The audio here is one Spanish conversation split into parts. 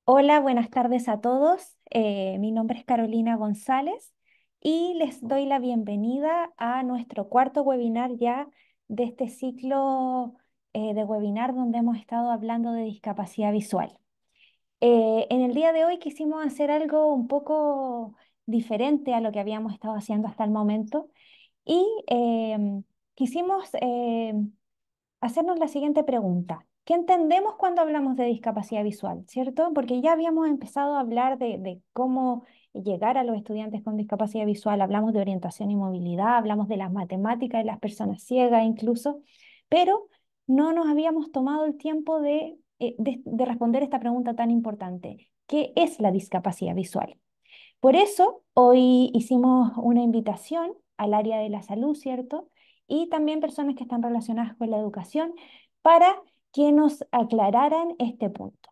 Hola, buenas tardes a todos. Mi nombre es Carolina González y les doy la bienvenida a nuestro cuarto webinar ya de este ciclo de webinar donde hemos estado hablando de discapacidad visual. En el día de hoy quisimos hacer algo un poco diferente a lo que habíamos estado haciendo hasta el momento y quisimos hacernos la siguiente pregunta. ¿Qué entendemos cuando hablamos de discapacidad visual, cierto? Porque ya habíamos empezado a hablar de cómo llegar a los estudiantes con discapacidad visual, hablamos de orientación y movilidad, hablamos de las matemáticas de las personas ciegas incluso, pero no nos habíamos tomado el tiempo de responder esta pregunta tan importante. ¿Qué es la discapacidad visual? Por eso, hoy hicimos una invitación al área de la salud, ¿cierto? Y también personas que están relacionadas con la educación para que nos aclararan este punto.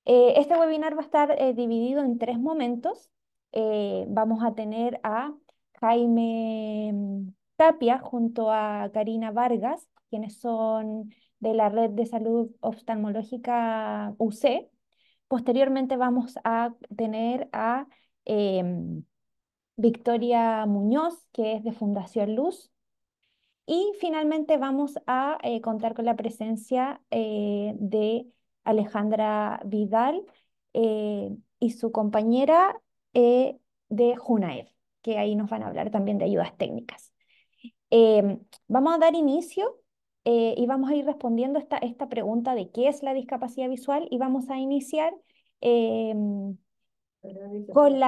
Este webinar va a estar dividido en tres momentos. Vamos a tener a Jaime Tapia junto a Karina Vargas, quienes son de la Red de Salud Oftalmológica UC. Posteriormente vamos a tener a em, Victoria Muñoz, que es de Fundación Luz. Y finalmente vamos a contar con la presencia de Alejandra Vidal y su compañera de JUNAEV, que ahí nos van a hablar también de ayudas técnicas. Vamos a dar inicio y vamos a ir respondiendo esta pregunta de qué es la discapacidad visual y vamos a iniciar em, con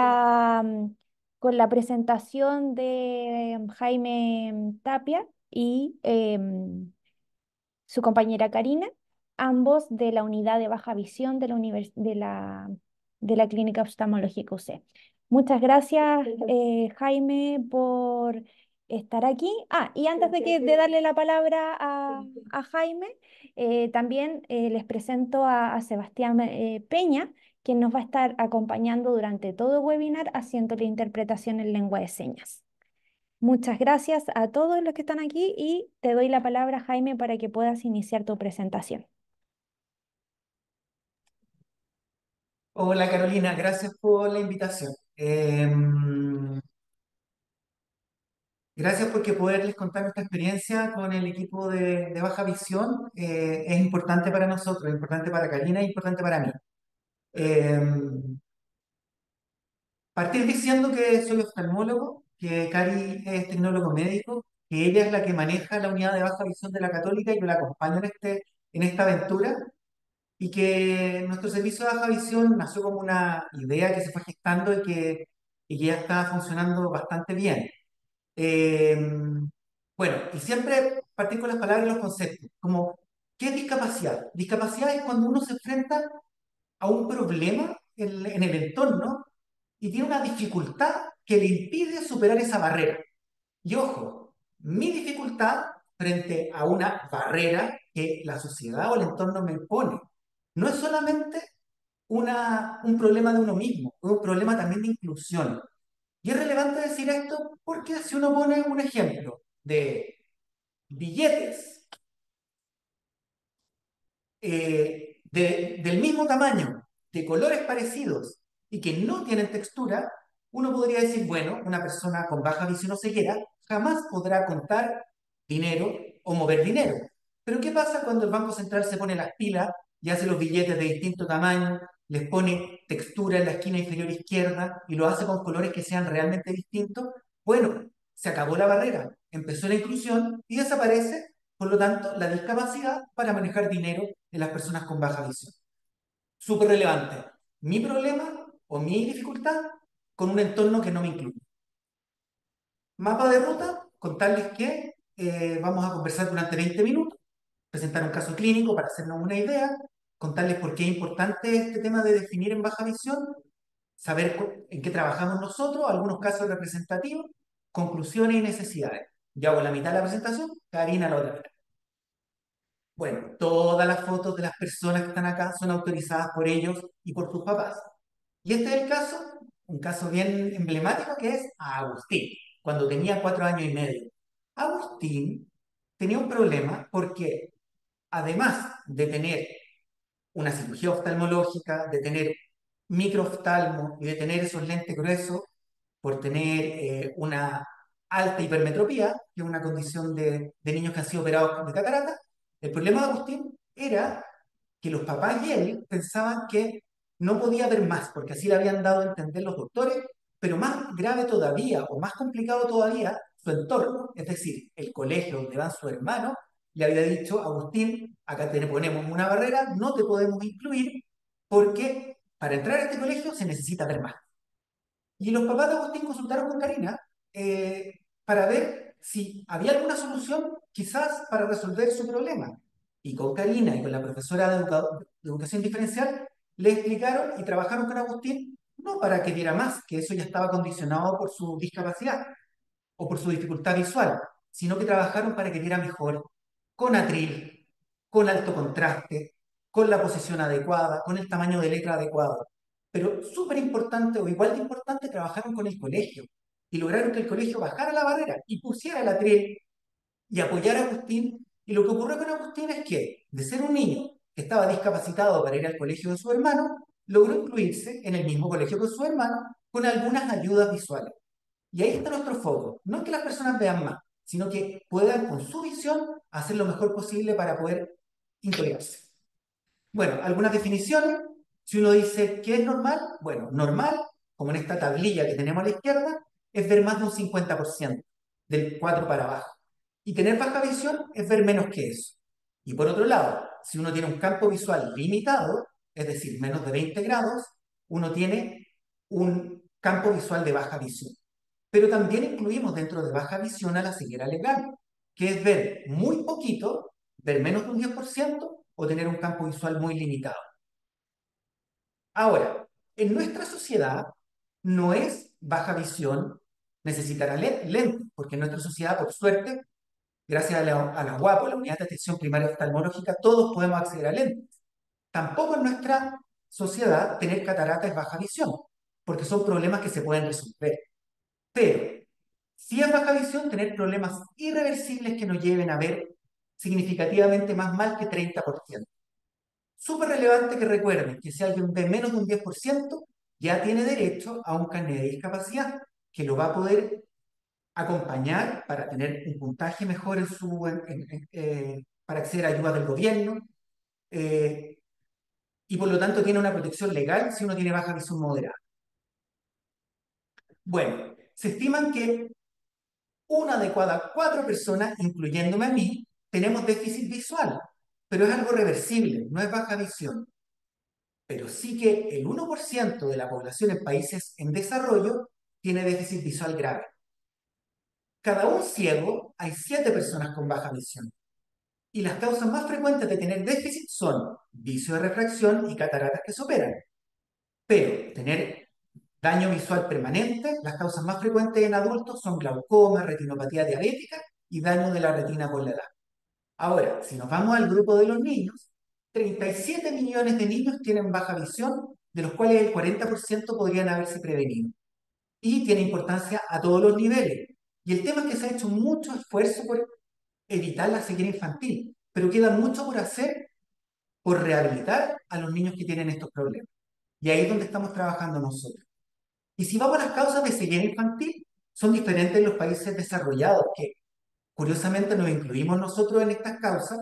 con la presentación de Jaime Tapia y su compañera Karina, ambos de la unidad de baja visión de la Clínica Oftalmológica UC. Muchas gracias, Jaime, por estar aquí. Ah, y antes de darle la palabra a Jaime, también les presento a Sebastián Peña, quien nos va a estar acompañando durante todo el webinar haciendo la interpretación en lengua de señas. Muchas gracias a todos los que están aquí y te doy la palabra, Jaime, para que puedas iniciar tu presentación. Hola Carolina, gracias por la invitación. Gracias porque poderles contar nuestra experiencia con el equipo de Baja Visión es importante para nosotros, es importante para Karina y importante para mí. Em, Partir diciendo que soy oftalmólogo, que Cari es tecnólogo médico, que ella es la que maneja la unidad de Baja Visión de la Católica y yo la acompaño en esta aventura y que nuestro servicio de Baja Visión nació como una idea que se fue gestando y que ya está funcionando bastante bien. Eh, bueno, y siempre partir con las palabras y los conceptos, como, ¿qué es discapacidad? Discapacidad es cuando uno se enfrenta a un problema en el entorno y tiene una dificultad que le impide superar esa barrera. Y ojo, mi dificultad frente a una barrera que la sociedad o el entorno me pone, no es solamente un problema de uno mismo, es un problema también de inclusión. Y es relevante decir esto porque si uno pone un ejemplo de billetes del mismo tamaño, de colores parecidos y que no tienen textura, uno podría decir, bueno, una persona con baja visión o ceguera jamás podrá contar dinero o mover dinero. Pero ¿qué pasa cuando el Banco Central se pone las pilas y hace los billetes de distinto tamaño, les pone textura en la esquina inferior izquierda y lo hace con colores que sean realmente distintos? Bueno, se acabó la barrera, empezó la inclusión y desaparece, por lo tanto, la discapacidad para manejar dinero en las personas con baja visión. Súper relevante. Mi problema o mi dificultad con un entorno que no me incluye. Mapa de ruta, contarles que vamos a conversar durante 20 minutos, presentar un caso clínico para hacernos una idea, contarles por qué es importante este tema de definir en baja visión, saber en qué trabajamos nosotros, algunos casos representativos, conclusiones y necesidades. Yo hago la mitad de la presentación, Karina la otra mitad. Bueno, todas las fotos de las personas que están acá son autorizadas por ellos y por sus papás. Y este es el caso, un caso bien emblemático que es a Agustín, cuando tenía 4 años y medio. Agustín tenía un problema porque además de tener una cirugía oftalmológica, de tener microoftalmo y de tener esos lentes gruesos por tener una alta hipermetropía, que es una condición de niños que han sido operados de catarata. El problema de Agustín era que los papás y él pensaban que no podía ver más, porque así le habían dado a entender los doctores, pero más grave todavía, o más complicado todavía, su entorno, es decir, el colegio donde van sus hermanos, le había dicho, Agustín, acá te ponemos una barrera, no te podemos incluir, porque para entrar a este colegio se necesita ver más. Y los papás de Agustín consultaron con Karina para ver si había alguna solución quizás para resolver su problema. Y con Karina y con la profesora de educación diferencial le explicaron y trabajaron con Agustín no para que diera más, que eso ya estaba condicionado por su discapacidad o por su dificultad visual, sino que trabajaron para que diera mejor, con atril, con alto contraste, con la posición adecuada, con el tamaño de letra adecuado. Pero súper importante o igual de importante, trabajaron con el colegio y lograron que el colegio bajara la barrera y pusiera el atril y apoyara a Agustín. Y lo que ocurrió con Agustín es que, de ser un niño que estaba discapacitado para ir al colegio de su hermano, logró incluirse en el mismo colegio que su hermano con algunas ayudas visuales. Y ahí está nuestro foco. No es que las personas vean más, sino que puedan con su visión hacer lo mejor posible para poder integrarse. Bueno, algunas definiciones. Si uno dice ¿qué es normal? Bueno, normal, como en esta tablilla que tenemos a la izquierda, es ver más de un 50% del 4 para abajo. Y tener baja visión es ver menos que eso. Y por otro lado, si uno tiene un campo visual limitado, es decir, menos de 20 grados, uno tiene un campo visual de baja visión. Pero también incluimos dentro de baja visión a la ceguera legal, que es ver muy poquito, ver menos de un 10% o tener un campo visual muy limitado. Ahora, en nuestra sociedad no es baja visión necesitar lentes, porque en nuestra sociedad, por suerte, gracias a la UAPO, la Unidad de Atención Primaria Oftalmológica, todos podemos acceder a lentes. Tampoco en nuestra sociedad tener catarata es baja visión, porque son problemas que se pueden resolver. Pero si es baja visión, tener problemas irreversibles que nos lleven a ver significativamente más mal que 30%. Súper relevante que recuerden que si alguien ve menos de un 10%, ya tiene derecho a un carnet de discapacidad que lo va a poder acompañar para tener un puntaje mejor para acceder a ayudas del gobierno, eh, y por lo tanto tiene una protección legal si uno tiene baja visión moderada. Bueno, se estiman que una de cada cuatro personas, incluyéndome a mí, tenemos déficit visual, pero es algo reversible, no es baja visión. Pero sí que el 1% de la población en países en desarrollo tiene déficit visual grave. Cada un ciego hay 7 personas con baja visión. Y las causas más frecuentes de tener déficit son vicio de refracción y cataratas que se operan. Pero tener daño visual permanente, las causas más frecuentes en adultos son glaucoma, retinopatía diabética y daño de la retina por la edad. Ahora, si nos vamos al grupo de los niños, 37 millones de niños tienen baja visión, de los cuales el 40% podrían haberse prevenido. Y tiene importancia a todos los niveles. Y el tema es que se ha hecho mucho esfuerzo por evitar la ceguera infantil, pero queda mucho por hacer por rehabilitar a los niños que tienen estos problemas. Y ahí es donde estamos trabajando nosotros. Y si vamos a las causas de ceguera infantil, son diferentes en los países desarrollados, que curiosamente nos incluimos nosotros en estas causas,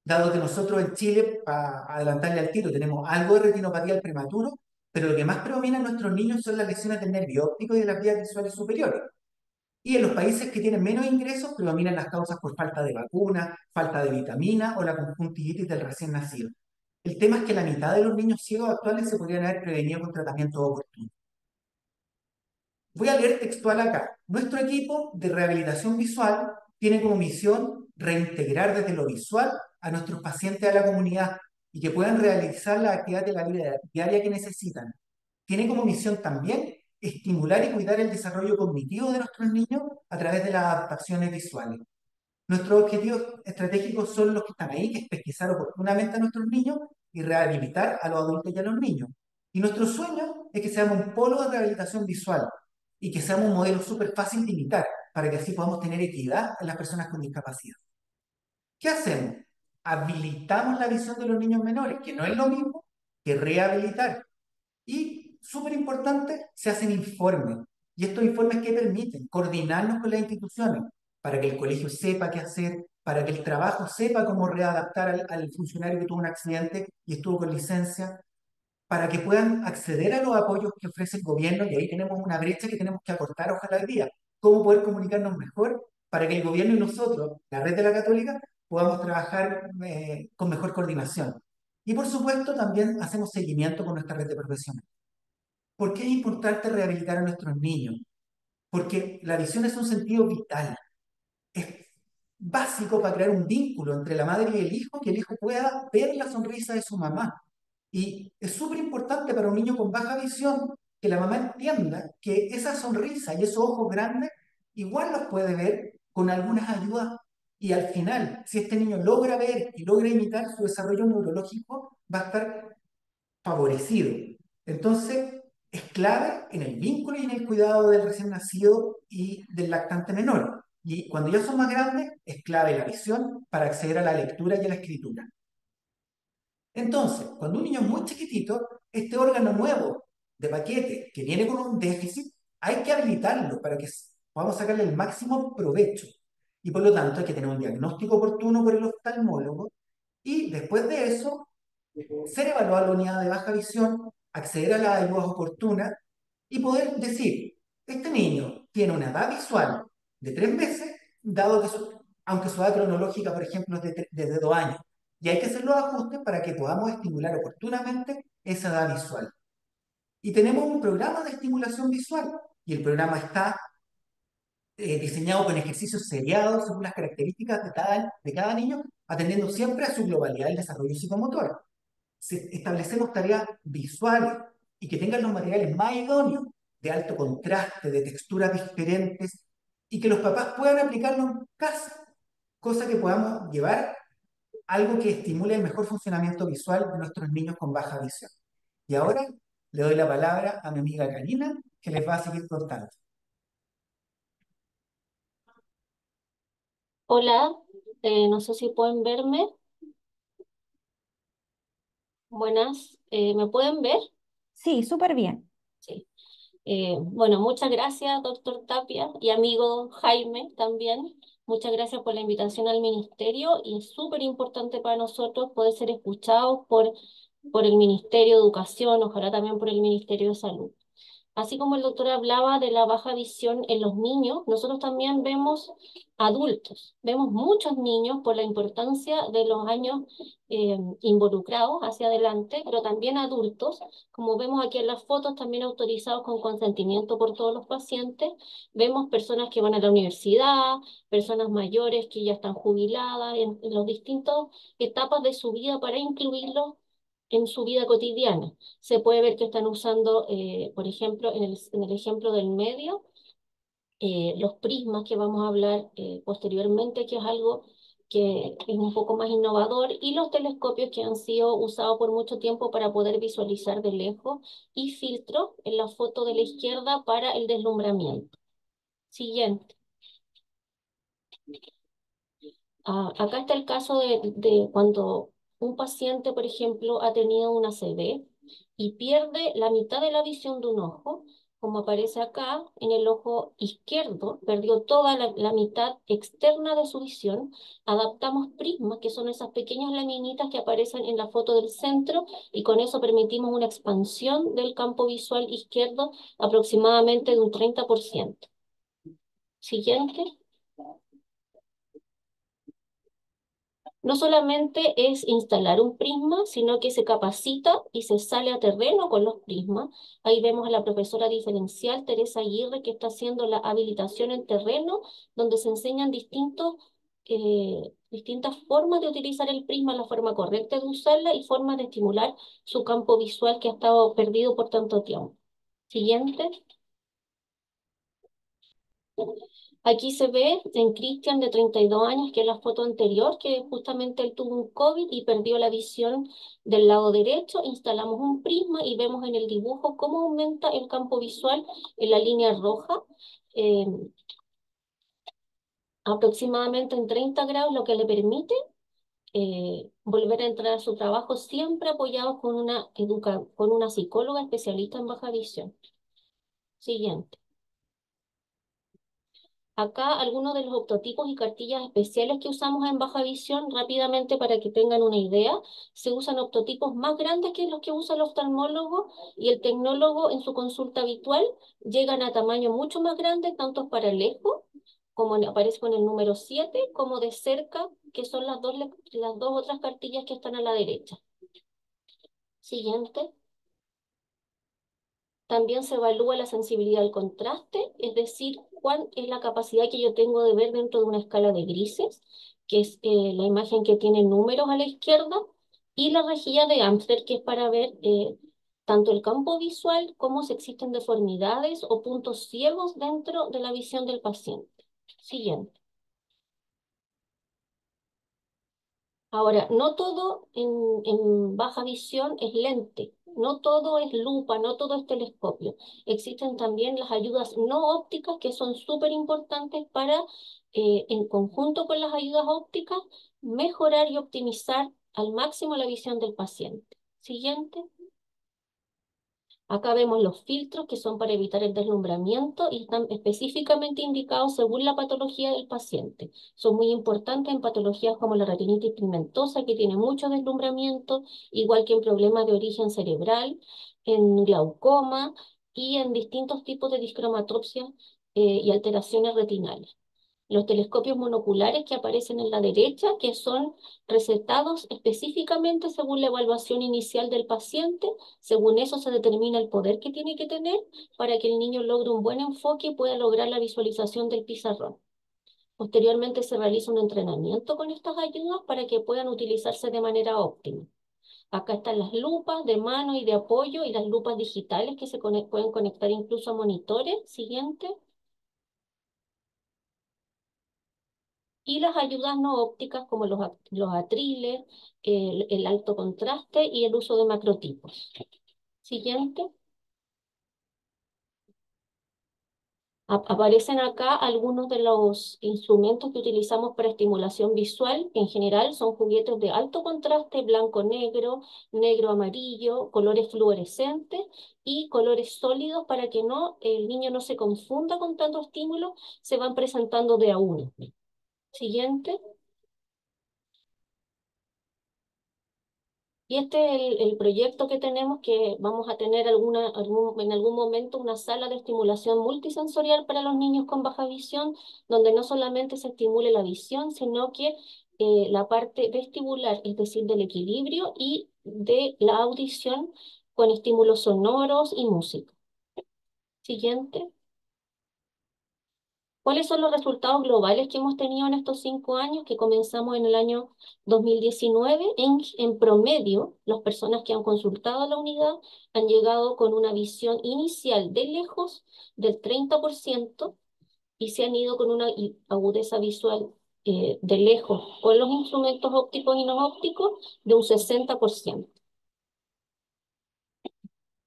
dado que nosotros en Chile, para adelantarle al tiro, tenemos algo de retinopatía al prematuro, pero lo que más predomina en nuestros niños son las lesiones del nervio óptico y de las vías visuales superiores. Y en los países que tienen menos ingresos predominan las causas por falta de vacuna, falta de vitamina o la conjuntivitis del recién nacido. El tema es que la mitad de los niños ciegos actuales se podrían haber prevenido con tratamiento oportuno. Voy a leer textual acá. Nuestro equipo de rehabilitación visual tiene como misión reintegrar desde lo visual a nuestros pacientes a la comunidad y que puedan realizar la actividad de la vida diaria que necesitan. Tiene como misión también estimular y cuidar el desarrollo cognitivo de nuestros niños a través de las adaptaciones visuales. Nuestros objetivos estratégicos son los que están ahí, que es pesquisar oportunamente a nuestros niños y rehabilitar a los adultos y a los niños. Y nuestro sueño es que seamos un polo de rehabilitación visual y que seamos un modelo súper fácil de imitar para que así podamos tener equidad en las personas con discapacidad. ¿Qué hacemos? Habilitamos la visión de los niños menores, que no es lo mismo que rehabilitar. Y súper importante, se hacen informes. ¿Y estos informes qué permiten? Coordinarnos con las instituciones para que el colegio sepa qué hacer, para que el trabajo sepa cómo readaptar al funcionario que tuvo un accidente y estuvo con licencia, para que puedan acceder a los apoyos que ofrece el gobierno, y ahí tenemos una brecha que tenemos que acortar ojalá hoy día. ¿Cómo poder comunicarnos mejor para que el gobierno y nosotros, la red de la Católica, podamos trabajar con mejor coordinación? Y por supuesto también hacemos seguimiento con nuestra red de profesionales. ¿Por qué es importante rehabilitar a nuestros niños? Porque la visión es un sentido vital, es básico para crear un vínculo entre la madre y el hijo, que el hijo pueda ver la sonrisa de su mamá. Y es súper importante para un niño con baja visión que la mamá entienda que esa sonrisa y esos ojos grandes igual los puede ver con algunas ayudas. Y al final, si este niño logra ver y logra imitar, su desarrollo neurológico va a estar favorecido. Entonces, es clave en el vínculo y en el cuidado del recién nacido y del lactante menor. Y cuando ya son más grandes, es clave la visión para acceder a la lectura y a la escritura. Entonces, cuando un niño es muy chiquitito, este órgano nuevo de paquete que viene con un déficit, hay que habilitarlo para que podamos sacarle el máximo provecho. Y por lo tanto, hay que tener un diagnóstico oportuno por el oftalmólogo y después de eso ser evaluada la unidad de baja visión, acceder a las ayudas oportunas y poder decir, este niño tiene una edad visual de 3 meses, dado que aunque su edad cronológica, por ejemplo, es de 2 años, y hay que hacer los ajustes para que podamos estimular oportunamente esa edad visual. Y tenemos un programa de estimulación visual, y el programa está diseñado con ejercicios seriados según las características de cada niño, atendiendo siempre a su globalidad del desarrollo psicomotor. Si establecemos tareas visuales y que tengan los materiales más idóneos, de alto contraste, de texturas diferentes, y que los papás puedan aplicarlo en casa, cosa que podamos llevar algo que estimule el mejor funcionamiento visual de nuestros niños con baja visión. Y ahora le doy la palabra a mi amiga Karina, que les va a seguir contando. Hola, no sé si pueden verme. Buenas, ¿me pueden ver? Sí, súper bien. Sí. Bueno, muchas gracias, doctor Tapia, y amigo Jaime también. Muchas gracias por la invitación al ministerio y es súper importante para nosotros poder ser escuchados por el Ministerio de Educación, ojalá también por el Ministerio de Salud. Así como el doctor hablaba de la baja visión en los niños, nosotros también vemos adultos, vemos muchos niños por la importancia de los años involucrados hacia adelante, pero también adultos, como vemos aquí en las fotos, también autorizados con consentimiento por todos los pacientes. Vemos personas que van a la universidad, personas mayores que ya están jubiladas en las distintas etapas de su vida para incluirlos en su vida cotidiana. Se puede ver que están usando, por ejemplo, en el ejemplo del medio, los prismas que vamos a hablar posteriormente, que es algo que es un poco más innovador, y los telescopios que han sido usados por mucho tiempo para poder visualizar de lejos, y filtro en la foto de la izquierda para el deslumbramiento. Siguiente. Acá está el caso de cuando un paciente, por ejemplo, ha tenido una ACV y pierde la mitad de la visión de un ojo, como aparece acá, en el ojo izquierdo, perdió toda la mitad externa de su visión. Adaptamos prismas, que son esas pequeñas laminitas que aparecen en la foto del centro, y con eso permitimos una expansión del campo visual izquierdo aproximadamente de un 30%. Siguiente. No solamente es instalar un prisma, sino que se capacita y se sale a terreno con los prismas. Ahí vemos a la profesora diferencial Teresa Aguirre, que está haciendo la habilitación en terreno, donde se enseñan distintas formas de utilizar el prisma, la forma correcta de usarla y formas de estimular su campo visual que ha estado perdido por tanto tiempo. Siguiente. Aquí se ve en Cristian de 32 años, que es la foto anterior, que justamente él tuvo un COVID y perdió la visión del lado derecho. Instalamos un prisma y vemos en el dibujo cómo aumenta el campo visual en la línea roja, eh, aproximadamente en 30 grados, lo que le permite volver a entrar a su trabajo, siempre apoyados con una psicóloga especialista en baja visión. Siguiente. Acá algunos de los optotipos y cartillas especiales que usamos en baja visión, rápidamente para que tengan una idea, se usan optotipos más grandes que los que usa el oftalmólogo y el tecnólogo en su consulta habitual, llegan a tamaño mucho más grande, tanto para lejos, como aparece con el número 7, como de cerca, que son las dos otras cartillas que están a la derecha. Siguiente. También se evalúa la sensibilidad al contraste, es decir, cuál es la capacidad que yo tengo de ver dentro de una escala de grises, que es la imagen que tiene números a la izquierda, y la rejilla de Amster, que es para ver tanto el campo visual como si existen deformidades o puntos ciegos dentro de la visión del paciente. Siguiente. Ahora, no todo en baja visión es lente, no todo es lupa, no todo es telescopio. Existen también las ayudas no ópticas que son súper importantes para, en conjunto con las ayudas ópticas, mejorar y optimizar al máximo la visión del paciente. Siguiente. Acá vemos los filtros que son para evitar el deslumbramiento y están específicamente indicados según la patología del paciente. Son muy importantes en patologías como la retinitis pigmentosa, que tiene mucho deslumbramiento, igual que en problemas de origen cerebral, en glaucoma y en distintos tipos de discromatopsia y alteraciones retinales. Los telescopios monoculares que aparecen en la derecha, que son recetados específicamente según la evaluación inicial del paciente, según eso se determina el poder que tiene que tener para que el niño logre un buen enfoque y pueda lograr la visualización del pizarrón. Posteriormente se realiza un entrenamiento con estas ayudas para que puedan utilizarse de manera óptima. Acá están las lupas de mano y de apoyo y las lupas digitales que se pueden conectar incluso a monitores. Siguiente. Y las ayudas no ópticas como los atriles, el alto contraste y el uso de macrotipos. Siguiente. Aparecen acá algunos de los instrumentos que utilizamos para estimulación visual, que en general son juguetes de alto contraste, blanco-negro, negro-amarillo, colores fluorescentes y colores sólidos para que el niño no se confunda con tanto estímulo, se van presentando de a uno. Siguiente. Y este es el proyecto que tenemos, que vamos a tener en algún momento una sala de estimulación multisensorial para los niños con baja visión, donde no solamente se estimule la visión, sino que la parte vestibular, es decir, del equilibrio y de la audición con estímulos sonoros y música. Siguiente. ¿Cuáles son los resultados globales que hemos tenido en estos 5 años que comenzamos en el año 2019? En promedio, las personas que han consultado la unidad han llegado con una visión inicial de lejos del 30% y se han ido con una agudeza visual de lejos con los instrumentos ópticos y no ópticos de un 60%.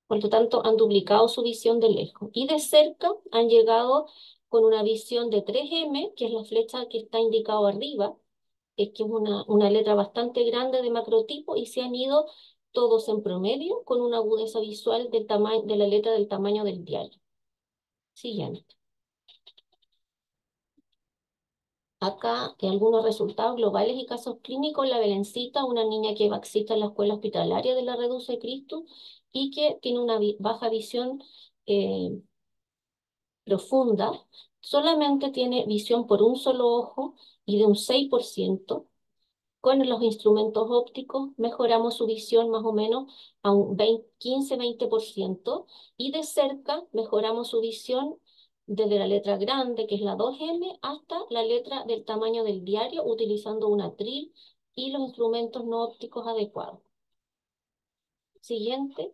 Por lo tanto, han duplicado su visión de lejos. Y de cerca han llegado con una visión de 3M, que es la flecha que está indicado arriba, que es una letra bastante grande de macrotipo, y se han ido todos en promedio con una agudeza visual del tamaño de la letra del tamaño del diario. Siguiente. Acá algunos resultados globales y casos clínicos. La Belencita, una niña que vaxita en la escuela hospitalaria de la Reduce Cristo y que tiene una baja visión profunda, solamente tiene visión por un solo ojo y de un 6%. Con los instrumentos ópticos mejoramos su visión más o menos a un 15-20% y de cerca mejoramos su visión desde la letra grande, que es la 2M, hasta la letra del tamaño del diario, utilizando un atril y los instrumentos no ópticos adecuados. Siguiente.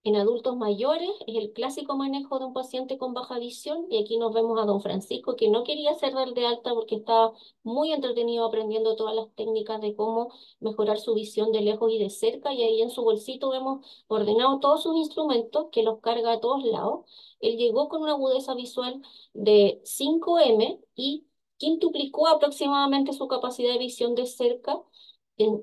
En adultos mayores es el clásico manejo de un paciente con baja visión y aquí nos vemos a don Francisco que no quería cerrar de alta porque estaba muy entretenido aprendiendo todas las técnicas de cómo mejorar su visión de lejos y de cerca y ahí en su bolsito vemos ordenado todos sus instrumentos que los carga a todos lados. Él llegó con una agudeza visual de 5M y quintuplicó aproximadamente su capacidad de visión de cerca en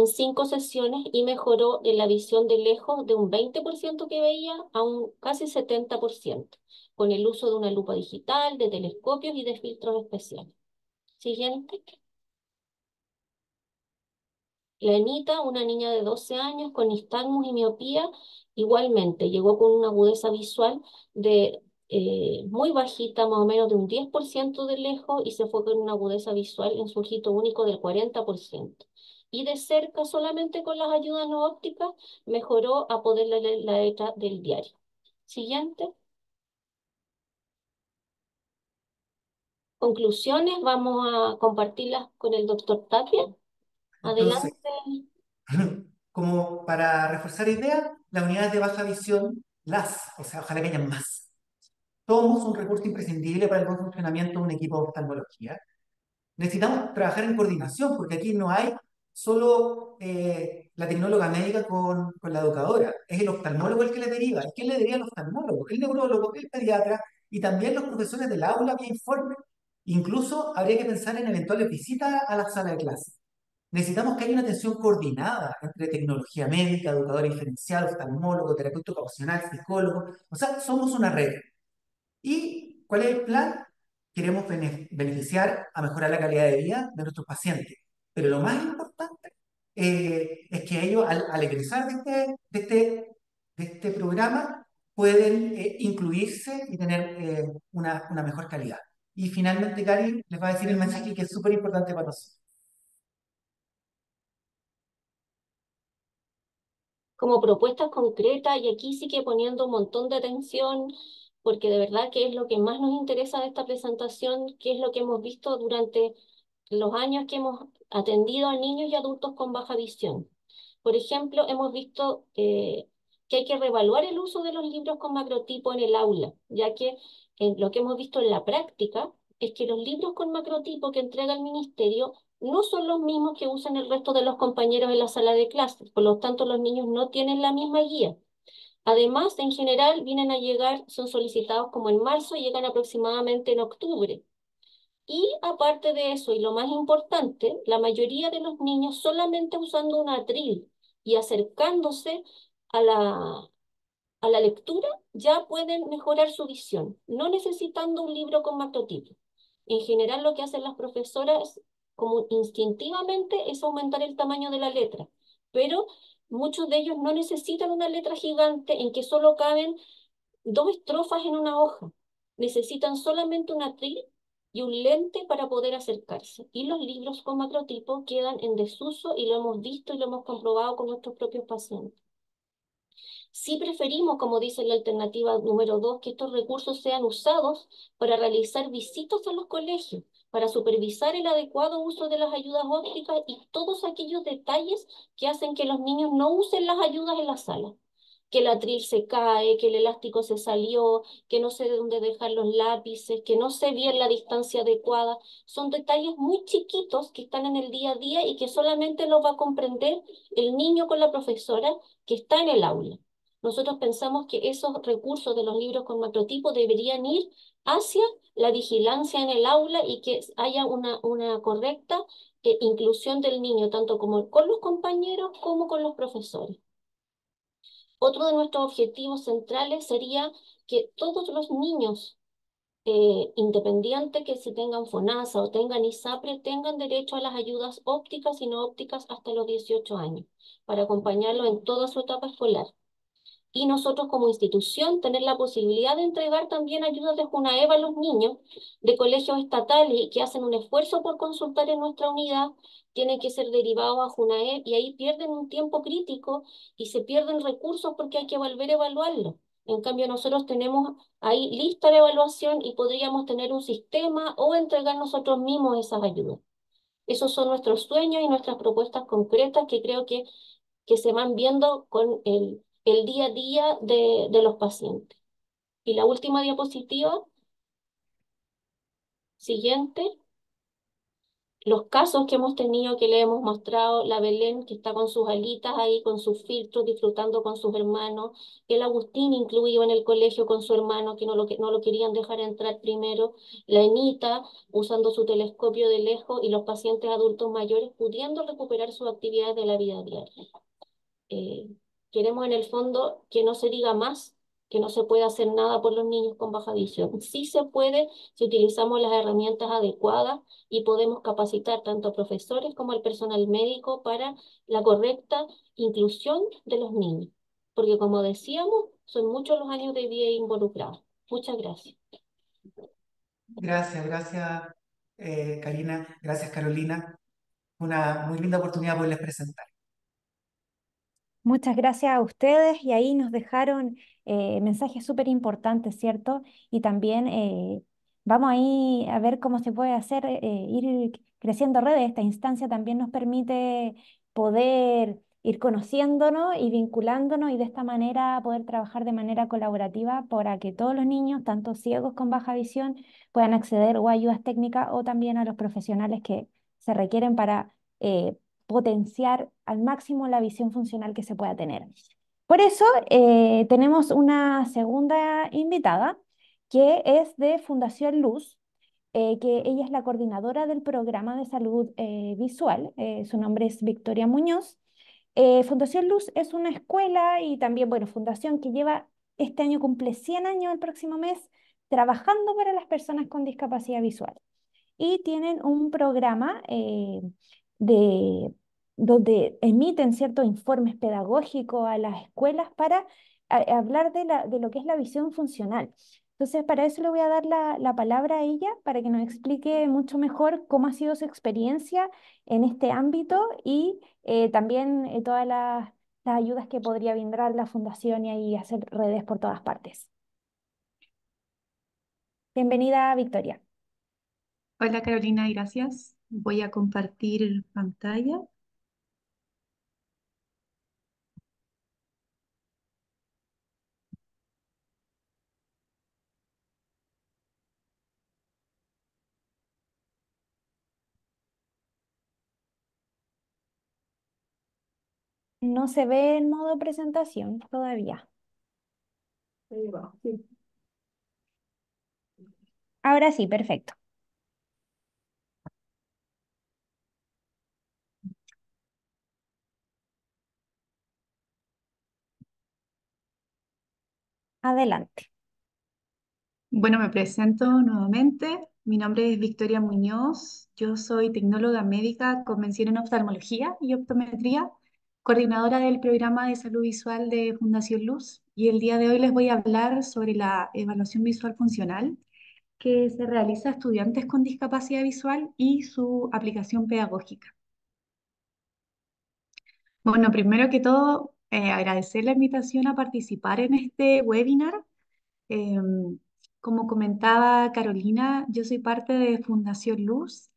5 sesiones y mejoró en la visión de lejos de un 20% que veía a un casi 70%, con el uso de una lupa digital, de telescopios y de filtros especiales. Siguiente. La Anita, una niña de 12 años con nistagmus y miopía, igualmente llegó con una agudeza visual de muy bajita, más o menos de un 10% de lejos, y se fue con una agudeza visual en su ojito único del 40%. Y de cerca, solamente con las ayudas no ópticas, mejoró a poder leer la letra del diario. Siguiente. Conclusiones, vamos a compartirlas con el doctor Tapia. Entonces, Adelante. como para reforzar ideas, las unidades de baja visión, o sea, ojalá que hayan más. Somos un recurso imprescindible para el buen funcionamiento de un equipo de oftalmología. Necesitamos trabajar en coordinación, porque aquí no hay solo la tecnóloga médica con la educadora, es el oftalmólogo el que le deriva. ¿Y quién le deriva al oftalmólogo? El neurólogo, el pediatra y también los profesores del aula vía informe. Incluso habría que pensar en eventuales visitas a la sala de clase. Necesitamos que haya una atención coordinada entre tecnología médica, educador diferencial, oftalmólogo, terapeuta ocupacional, psicólogo. O sea, somos una red. ¿Y cuál es el plan? Queremos beneficiar a mejorar la calidad de vida de nuestros pacientes. Pero lo más importante es que ellos, al egresar de este programa, pueden incluirse y tener una mejor calidad. Y finalmente, Gary les va a decir el mensaje que es súper importante para nosotros. Como propuestas concretas, y aquí sí que poniendo un montón de atención, porque de verdad que es lo que más nos interesa de esta presentación, que es lo que hemos visto durante los años que hemos atendido a niños y adultos con baja visión. Por ejemplo, hemos visto que hay que reevaluar el uso de los libros con macrotipo en el aula, ya que lo que hemos visto en la práctica es que los libros con macrotipo que entrega el ministerio no son los mismos que usan el resto de los compañeros en la sala de clases, por lo tanto los niños no tienen la misma guía. Además, en general, vienen a llegar, son solicitados como en marzo y llegan aproximadamente en octubre. Y aparte de eso, y lo más importante, la mayoría de los niños solamente usando un atril y acercándose a a la lectura ya pueden mejorar su visión, no necesitando un libro con macrotipo. En general, lo que hacen las profesoras, como instintivamente, es aumentar el tamaño de la letra, pero muchos de ellos no necesitan una letra gigante en que solo caben 2 estrofas en una hoja. Necesitan solamente un atril y un lente para poder acercarse. Y los libros con macrotipo quedan en desuso y lo hemos visto y lo hemos comprobado con nuestros propios pacientes. Sí preferimos, como dice la alternativa número 2, que estos recursos sean usados para realizar visitas a los colegios, para supervisar el adecuado uso de las ayudas ópticas y todos aquellos detalles que hacen que los niños no usen las ayudas en la sala. Que el atril se cae, que el elástico se salió, que no sé dónde dejar los lápices, que no sé bien la distancia adecuada. Son detalles muy chiquitos que están en el día a día y que solamente los va a comprender el niño con la profesora que está en el aula. Nosotros pensamos que esos recursos de los libros con macrotipo deberían ir hacia la vigilancia en el aula y que haya una correcta inclusión del niño, tanto como con los compañeros como con los profesores. Otro de nuestros objetivos centrales sería que todos los niños, independiente que si tengan FONASA o tengan ISAPRE, tengan derecho a las ayudas ópticas y no ópticas hasta los 18 años, para acompañarlo en toda su etapa escolar. Y nosotros como institución tener la posibilidad de entregar también ayudas de Junaev a los niños de colegios estatales y que hacen un esfuerzo por consultar en nuestra unidad, tienen que ser derivados a Junaev y ahí pierden un tiempo crítico y se pierden recursos porque hay que volver a evaluarlo. En cambio, nosotros tenemos ahí lista de evaluación y podríamos tener un sistema o entregar nosotros mismos esas ayudas. Esos son nuestros sueños y nuestras propuestas concretas que creo que se van viendo con el día a día de los pacientes. Y la última diapositiva, siguiente. los casos que hemos tenido, que le hemos mostrado, la Belén que está con sus alitas ahí, con sus filtros, disfrutando con sus hermanos, el Agustín incluido en el colegio con su hermano, que no lo querían dejar entrar primero, la Enita usando su telescopio de lejos y los pacientes adultos mayores pudiendo recuperar sus actividades de la vida diaria. Eh, Queremos en el fondo que no se diga más que no se puede hacer nada por los niños con baja visión. Sí se puede si utilizamos las herramientas adecuadas y podemos capacitar tanto a profesores como al personal médico para la correcta inclusión de los niños. Porque como decíamos, son muchos los años de vida involucrados. Muchas gracias. Gracias, gracias, Karina, gracias, Carolina. Una muy linda oportunidad poderles presentar. Muchas gracias a ustedes y ahí nos dejaron mensajes súper importantes, ¿cierto? Y también vamos ahí a ver cómo se puede hacer, ir creciendo redes. Esta instancia también nos permite poder ir conociéndonos y vinculándonos y de esta manera poder trabajar de manera colaborativa para que todos los niños, tanto ciegos con baja visión, puedan acceder o a ayudas técnicas o también a los profesionales que se requieren para potenciar al máximo la visión funcional que se pueda tener. Por eso tenemos una segunda invitada que es de Fundación Luz, que ella es la coordinadora del programa de salud visual. Su nombre es Victoria Muñoz. Fundación Luz es una escuela y también, bueno, fundación que lleva, este año cumple 100 años el próximo mes, trabajando para las personas con discapacidad visual y tienen un programa de, donde emiten ciertos informes pedagógicos a las escuelas para hablar de lo que es la visión funcional. Entonces, para eso le voy a dar la palabra a ella para que nos explique mucho mejor cómo ha sido su experiencia en este ámbito y también todas las ayudas que podría brindar la fundación y ahí hacer redes por todas partes. Bienvenida, Victoria. Hola Carolina, gracias. Voy a compartir pantalla. No se ve en modo presentación todavía. Ahí va, sí. Ahora sí, perfecto. Adelante. Bueno, me presento nuevamente. Mi nombre es Victoria Muñoz. Yo soy tecnóloga médica con mención en oftalmología y optometría, coordinadora del programa de salud visual de Fundación Luz. Y el día de hoy les voy a hablar sobre la evaluación visual funcional que se realiza a estudiantes con discapacidad visual y su aplicación pedagógica. Bueno, primero que todo, agradecer la invitación a participar en este webinar. Como comentaba Carolina, yo soy parte de Fundación Luz,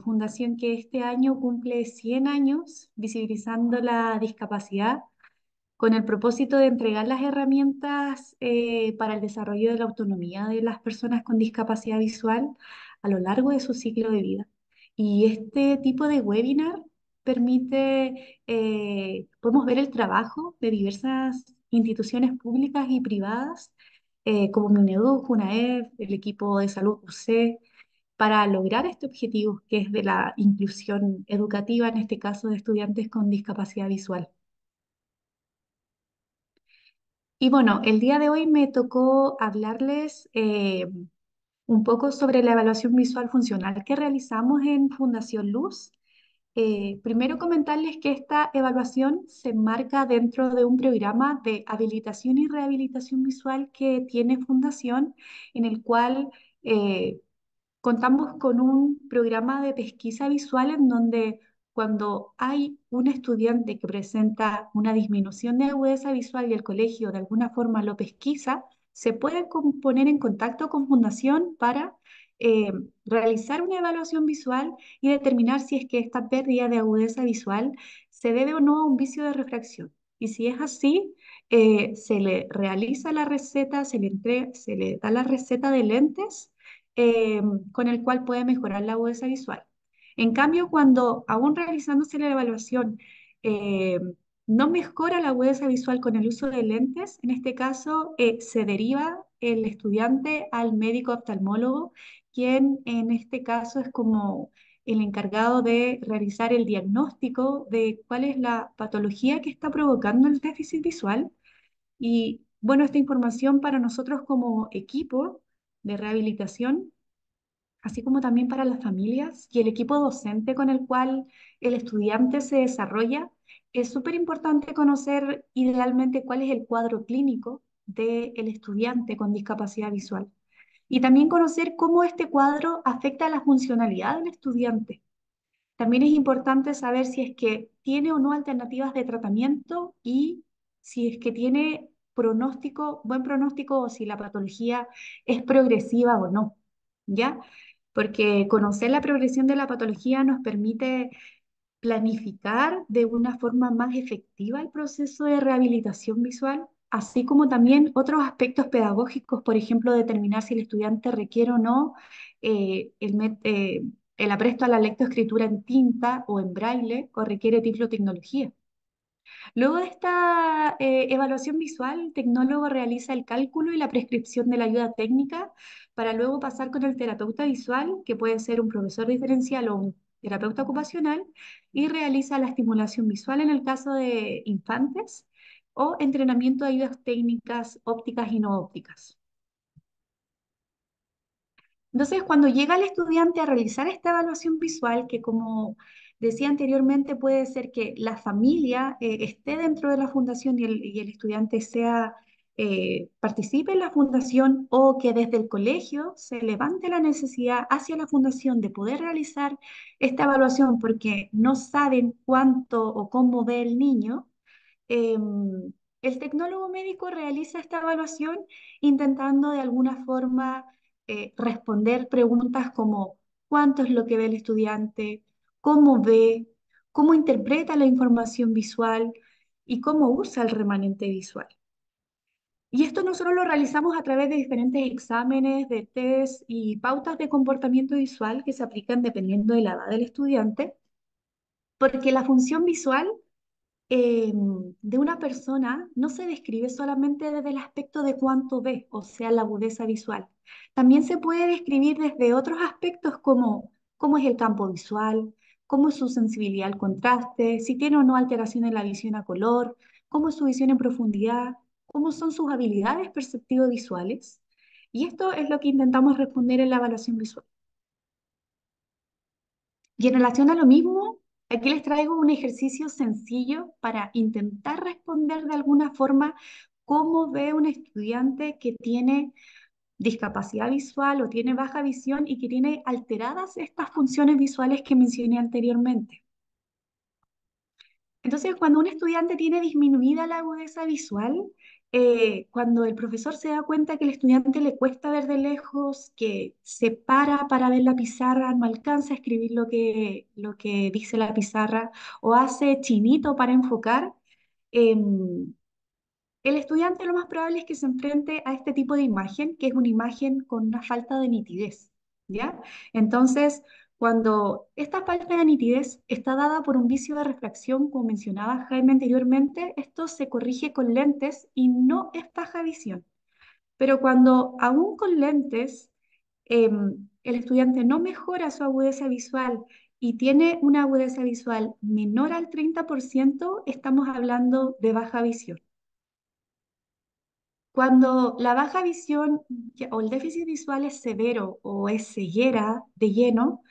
fundación que este año cumple 100 años visibilizando la discapacidad con el propósito de entregar las herramientas para el desarrollo de la autonomía de las personas con discapacidad visual a lo largo de su ciclo de vida. Y este tipo de webinar permite, podemos ver el trabajo de diversas instituciones públicas y privadas, como Mineduc, UNAEF, el equipo de salud UC, para lograr este objetivo que es de la inclusión educativa, en este caso de estudiantes con discapacidad visual. Y bueno, el día de hoy me tocó hablarles un poco sobre la evaluación visual funcional que realizamos en Fundación Luz. Primero comentarles que esta evaluación se enmarca dentro de un programa de habilitación y rehabilitación visual que tiene Fundación, en el cual contamos con un programa de pesquisa visual en donde cuando hay un estudiante que presenta una disminución de agudeza visual y el colegio de alguna forma lo pesquisa, se puede poner en contacto con Fundación para eh, realizar una evaluación visual y determinar si es que esta pérdida de agudeza visual se debe o no a un vicio de refracción. Y si es así, se le realiza la receta, se le da la receta de lentes eh, con el cual puede mejorar la agudeza visual. En cambio, cuando aún realizándose la evaluación eh, no mejora la agudeza visual con el uso de lentes, en este caso se deriva el estudiante al médico oftalmólogo, quien en este caso es como el encargado de realizar el diagnóstico de cuál es la patología que está provocando el déficit visual. Y bueno, esta información para nosotros como equipo de rehabilitación, así como también para las familias y el equipo docente con el cual el estudiante se desarrolla, es súper importante conocer idealmente cuál es el cuadro clínico del estudiante con discapacidad visual y también conocer cómo este cuadro afecta a la funcionalidad del estudiante. También es importante saber si es que tiene o no alternativas de tratamiento y si es que tiene pronóstico, buen pronóstico o si la patología es progresiva o no, ¿ya? Porque conocer la progresión de la patología nos permite planificar de una forma más efectiva el proceso de rehabilitación visual, así como también otros aspectos pedagógicos, por ejemplo, determinar si el estudiante requiere o no el apresto a la lectoescritura en tinta o en braille o requiere tiflotecnología. Luego de esta evaluación visual, el tecnólogo realiza el cálculo y la prescripción de la ayuda técnica para luego pasar con el terapeuta visual, que puede ser un profesor diferencial o un terapeuta ocupacional, y realiza la estimulación visual en el caso de infantes o entrenamiento de ayudas técnicas ópticas y no ópticas. Entonces, cuando llega el estudiante a realizar esta evaluación visual, que como decía anteriormente, puede ser que la familia esté dentro de la fundación y el estudiante participe en la fundación o que desde el colegio se levante la necesidad hacia la fundación de poder realizar esta evaluación porque no saben cuánto o cómo ve el niño. El tecnólogo médico realiza esta evaluación intentando de alguna forma responder preguntas como cuánto es lo que ve el estudiante, cómo ve, cómo interpreta la información visual y cómo usa el remanente visual. Y esto nosotros lo realizamos a través de diferentes exámenes, de test y pautas de comportamiento visual que se aplican dependiendo de la edad del estudiante, porque la función visual eh, de una persona no se describe solamente desde el aspecto de cuánto ve, o sea, la agudeza visual. También se puede describir desde otros aspectos como cómo es el campo visual, cómo es su sensibilidad al contraste, si tiene o no alteración en la visión a color, cómo es su visión en profundidad, cómo son sus habilidades perceptivo-visuales. Y esto es lo que intentamos responder en la evaluación visual. Y en relación a lo mismo, aquí les traigo un ejercicio sencillo para intentar responder de alguna forma cómo ve un estudiante que tiene discapacidad visual o tiene baja visión y que tiene alteradas estas funciones visuales que mencioné anteriormente. Entonces, cuando un estudiante tiene disminuida la agudeza visual, cuando el profesor se da cuenta que al estudiante le cuesta ver de lejos, que se para ver la pizarra, no alcanza a escribir lo que dice la pizarra, o hace chinito para enfocar, em, el estudiante lo más probable es que se enfrente a este tipo de imagen, que es una imagen con una falta de nitidez, ¿ya? Entonces, cuando esta falta de nitidez está dada por un vicio de refracción, como mencionaba Jaime anteriormente, esto se corrige con lentes y no es baja visión. Pero cuando aún con lentes el estudiante no mejora su agudeza visual y tiene una agudeza visual menor al 30%, estamos hablando de baja visión. Cuando la baja visión o el déficit visual es severo o es ceguera de lleno,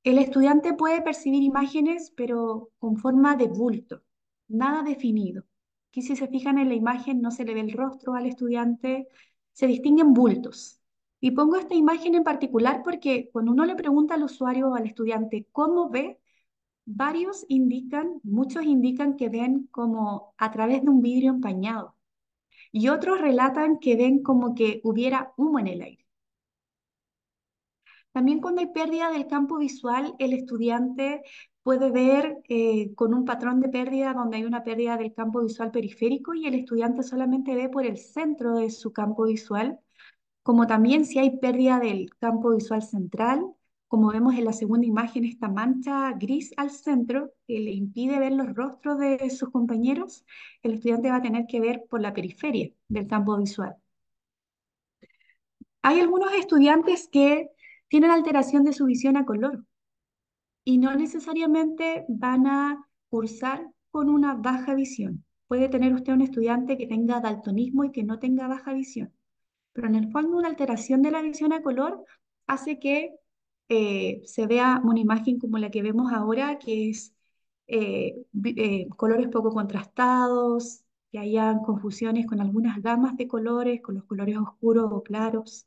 el estudiante puede percibir imágenes, pero con forma de bulto, nada definido. Aquí si se fijan en la imagen no se le ve el rostro al estudiante, se distinguen bultos. Y pongo esta imagen en particular porque cuando uno le pregunta al usuario o al estudiante cómo ve, muchos indican que ven como a través de un vidrio empañado y otros relatan que ven como que hubiera humo en el aire. También cuando hay pérdida del campo visual, el estudiante puede ver con un patrón de pérdida donde hay una pérdida del campo visual periférico y el estudiante solamente ve por el centro de su campo visual, como también si hay pérdida del campo visual central como vemos en la segunda imagen, esta mancha gris al centro que le impide ver los rostros de sus compañeros, el estudiante va a tener que ver por la periferia del campo visual. Hay algunos estudiantes que tienen alteración de su visión a color y no necesariamente van a cursar con una baja visión. Puede tener usted un estudiante que tenga daltonismo y que no tenga baja visión, pero en el fondo una alteración de la visión a color hace que se vea una imagen como la que vemos ahora, que es colores poco contrastados, que haya confusiones con algunas gamas de colores, con los colores oscuros o claros.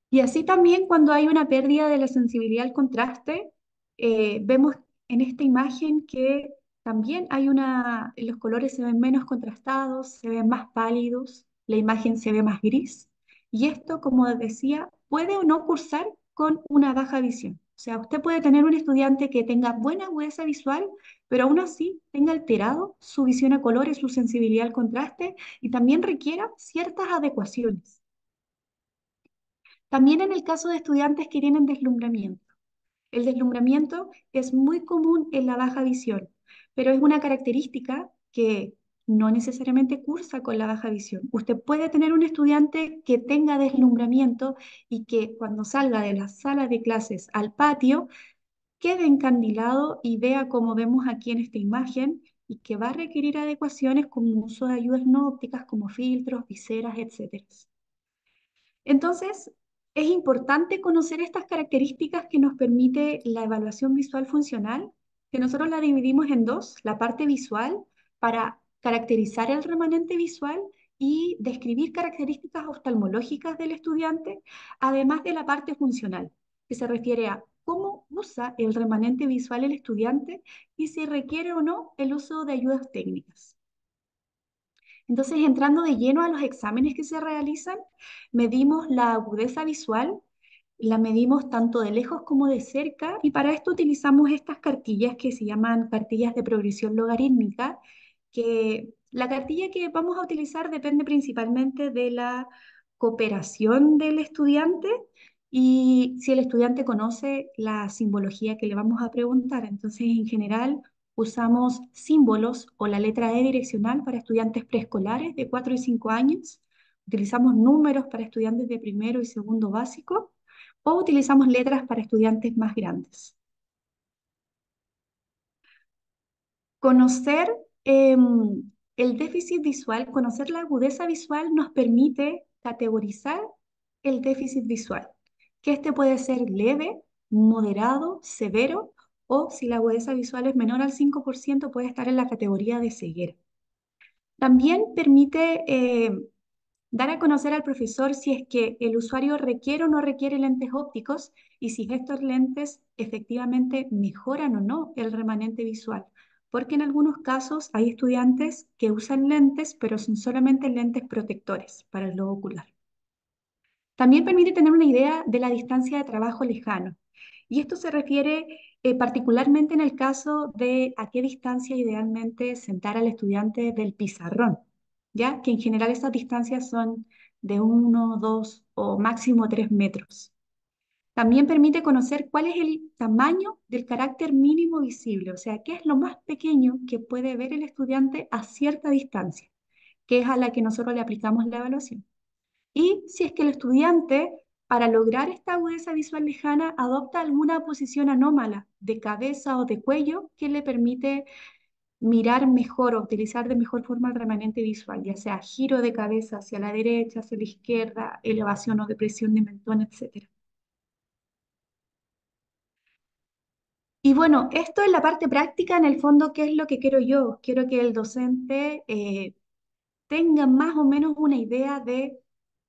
Y así también cuando hay una pérdida de la sensibilidad al contraste, vemos en esta imagen que también los colores se ven menos contrastados, se ven más pálidos, la imagen se ve más gris. Y esto, como decía, puede o no cursar con una baja visión. O sea, usted puede tener un estudiante que tenga buena agudeza visual, pero aún así tenga alterado su visión a colores, su sensibilidad al contraste y también requiera ciertas adecuaciones. También en el caso de estudiantes que tienen deslumbramiento. El deslumbramiento es muy común en la baja visión, pero es una característica que no necesariamente cursa con la baja visión. Usted puede tener un estudiante que tenga deslumbramiento y que cuando salga de la sala de clases al patio quede encandilado y vea como vemos aquí en esta imagen y que va a requerir adecuaciones como uso de ayudas no ópticas como filtros, viseras, etcétera. Entonces, es importante conocer estas características que nos permite la evaluación visual funcional, que nosotros la dividimos en dos, la parte visual para caracterizar el remanente visual y describir características oftalmológicas del estudiante, además de la parte funcional, que se refiere a cómo usa el remanente visual el estudiante y si requiere o no el uso de ayudas técnicas. Entonces, entrando de lleno a los exámenes que se realizan, medimos la agudeza visual, la medimos tanto de lejos como de cerca, y para esto utilizamos estas cartillas que se llaman cartillas de progresión logarítmica, que la cartilla que vamos a utilizar depende principalmente de la cooperación del estudiante y si el estudiante conoce la simbología que le vamos a preguntar. Entonces, en general, usamos símbolos o la letra E direccional para estudiantes preescolares de 4 y 5 años. Utilizamos números para estudiantes de primero y segundo básico o utilizamos letras para estudiantes más grandes. Conocer el déficit visual, conocer la agudeza visual nos permite categorizar el déficit visual, que este puede ser leve, moderado, severo, o si la agudeza visual es menor al 5%, puede estar en la categoría de ceguera. También permite dar a conocer al profesor si es que el usuario requiere o no requiere lentes ópticos y si estos lentes efectivamente mejoran o no el remanente visual. Porque en algunos casos hay estudiantes que usan lentes, pero son solamente lentes protectores para el globo ocular. También permite tener una idea de la distancia de trabajo lejano. Y esto se refiere particularmente en el caso de a qué distancia idealmente sentar al estudiante del pizarrón, ¿ya? Que en general esas distancias son de 1, 2 o máximo 3 metros. También permite conocer cuál es el tamaño del carácter mínimo visible, o sea, qué es lo más pequeño que puede ver el estudiante a cierta distancia, que es a la que nosotros le aplicamos la evaluación. Y si es que el estudiante, para lograr esta agudeza visual lejana, adopta alguna posición anómala de cabeza o de cuello que le permite mirar mejor o utilizar de mejor forma el remanente visual, ya sea giro de cabeza hacia la derecha, hacia la izquierda, elevación o depresión de mentón, etc. Y bueno, esto es la parte práctica, en el fondo, ¿qué es lo que quiero yo? Quiero que el docente tengan más o menos una idea de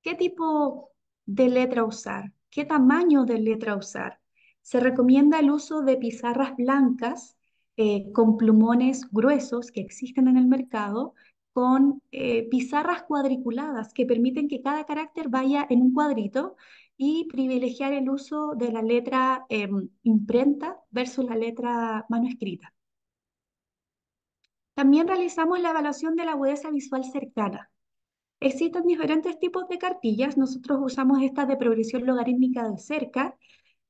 qué tipo de letra usar, qué tamaño de letra usar. Se recomienda el uso de pizarras blancas con plumones gruesos que existen en el mercado, con pizarras cuadriculadas que permiten que cada carácter vaya en un cuadrito y privilegiar el uso de la letra imprenta versus la letra manuscrita. También realizamos la evaluación de la agudeza visual cercana. Existen diferentes tipos de cartillas. Nosotros usamos estas de progresión logarítmica de cerca,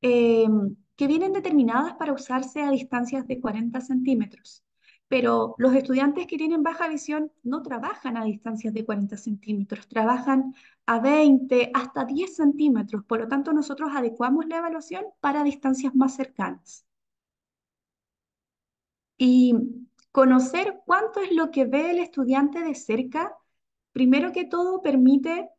eh, que vienen determinadas para usarse a distancias de 40 centímetros. Pero los estudiantes que tienen baja visión no trabajan a distancias de 40 centímetros, trabajan a 20, hasta 10 centímetros. Por lo tanto, nosotros adecuamos la evaluación para distancias más cercanas. Y conocer cuánto es lo que ve el estudiante de cerca, primero que todo, permite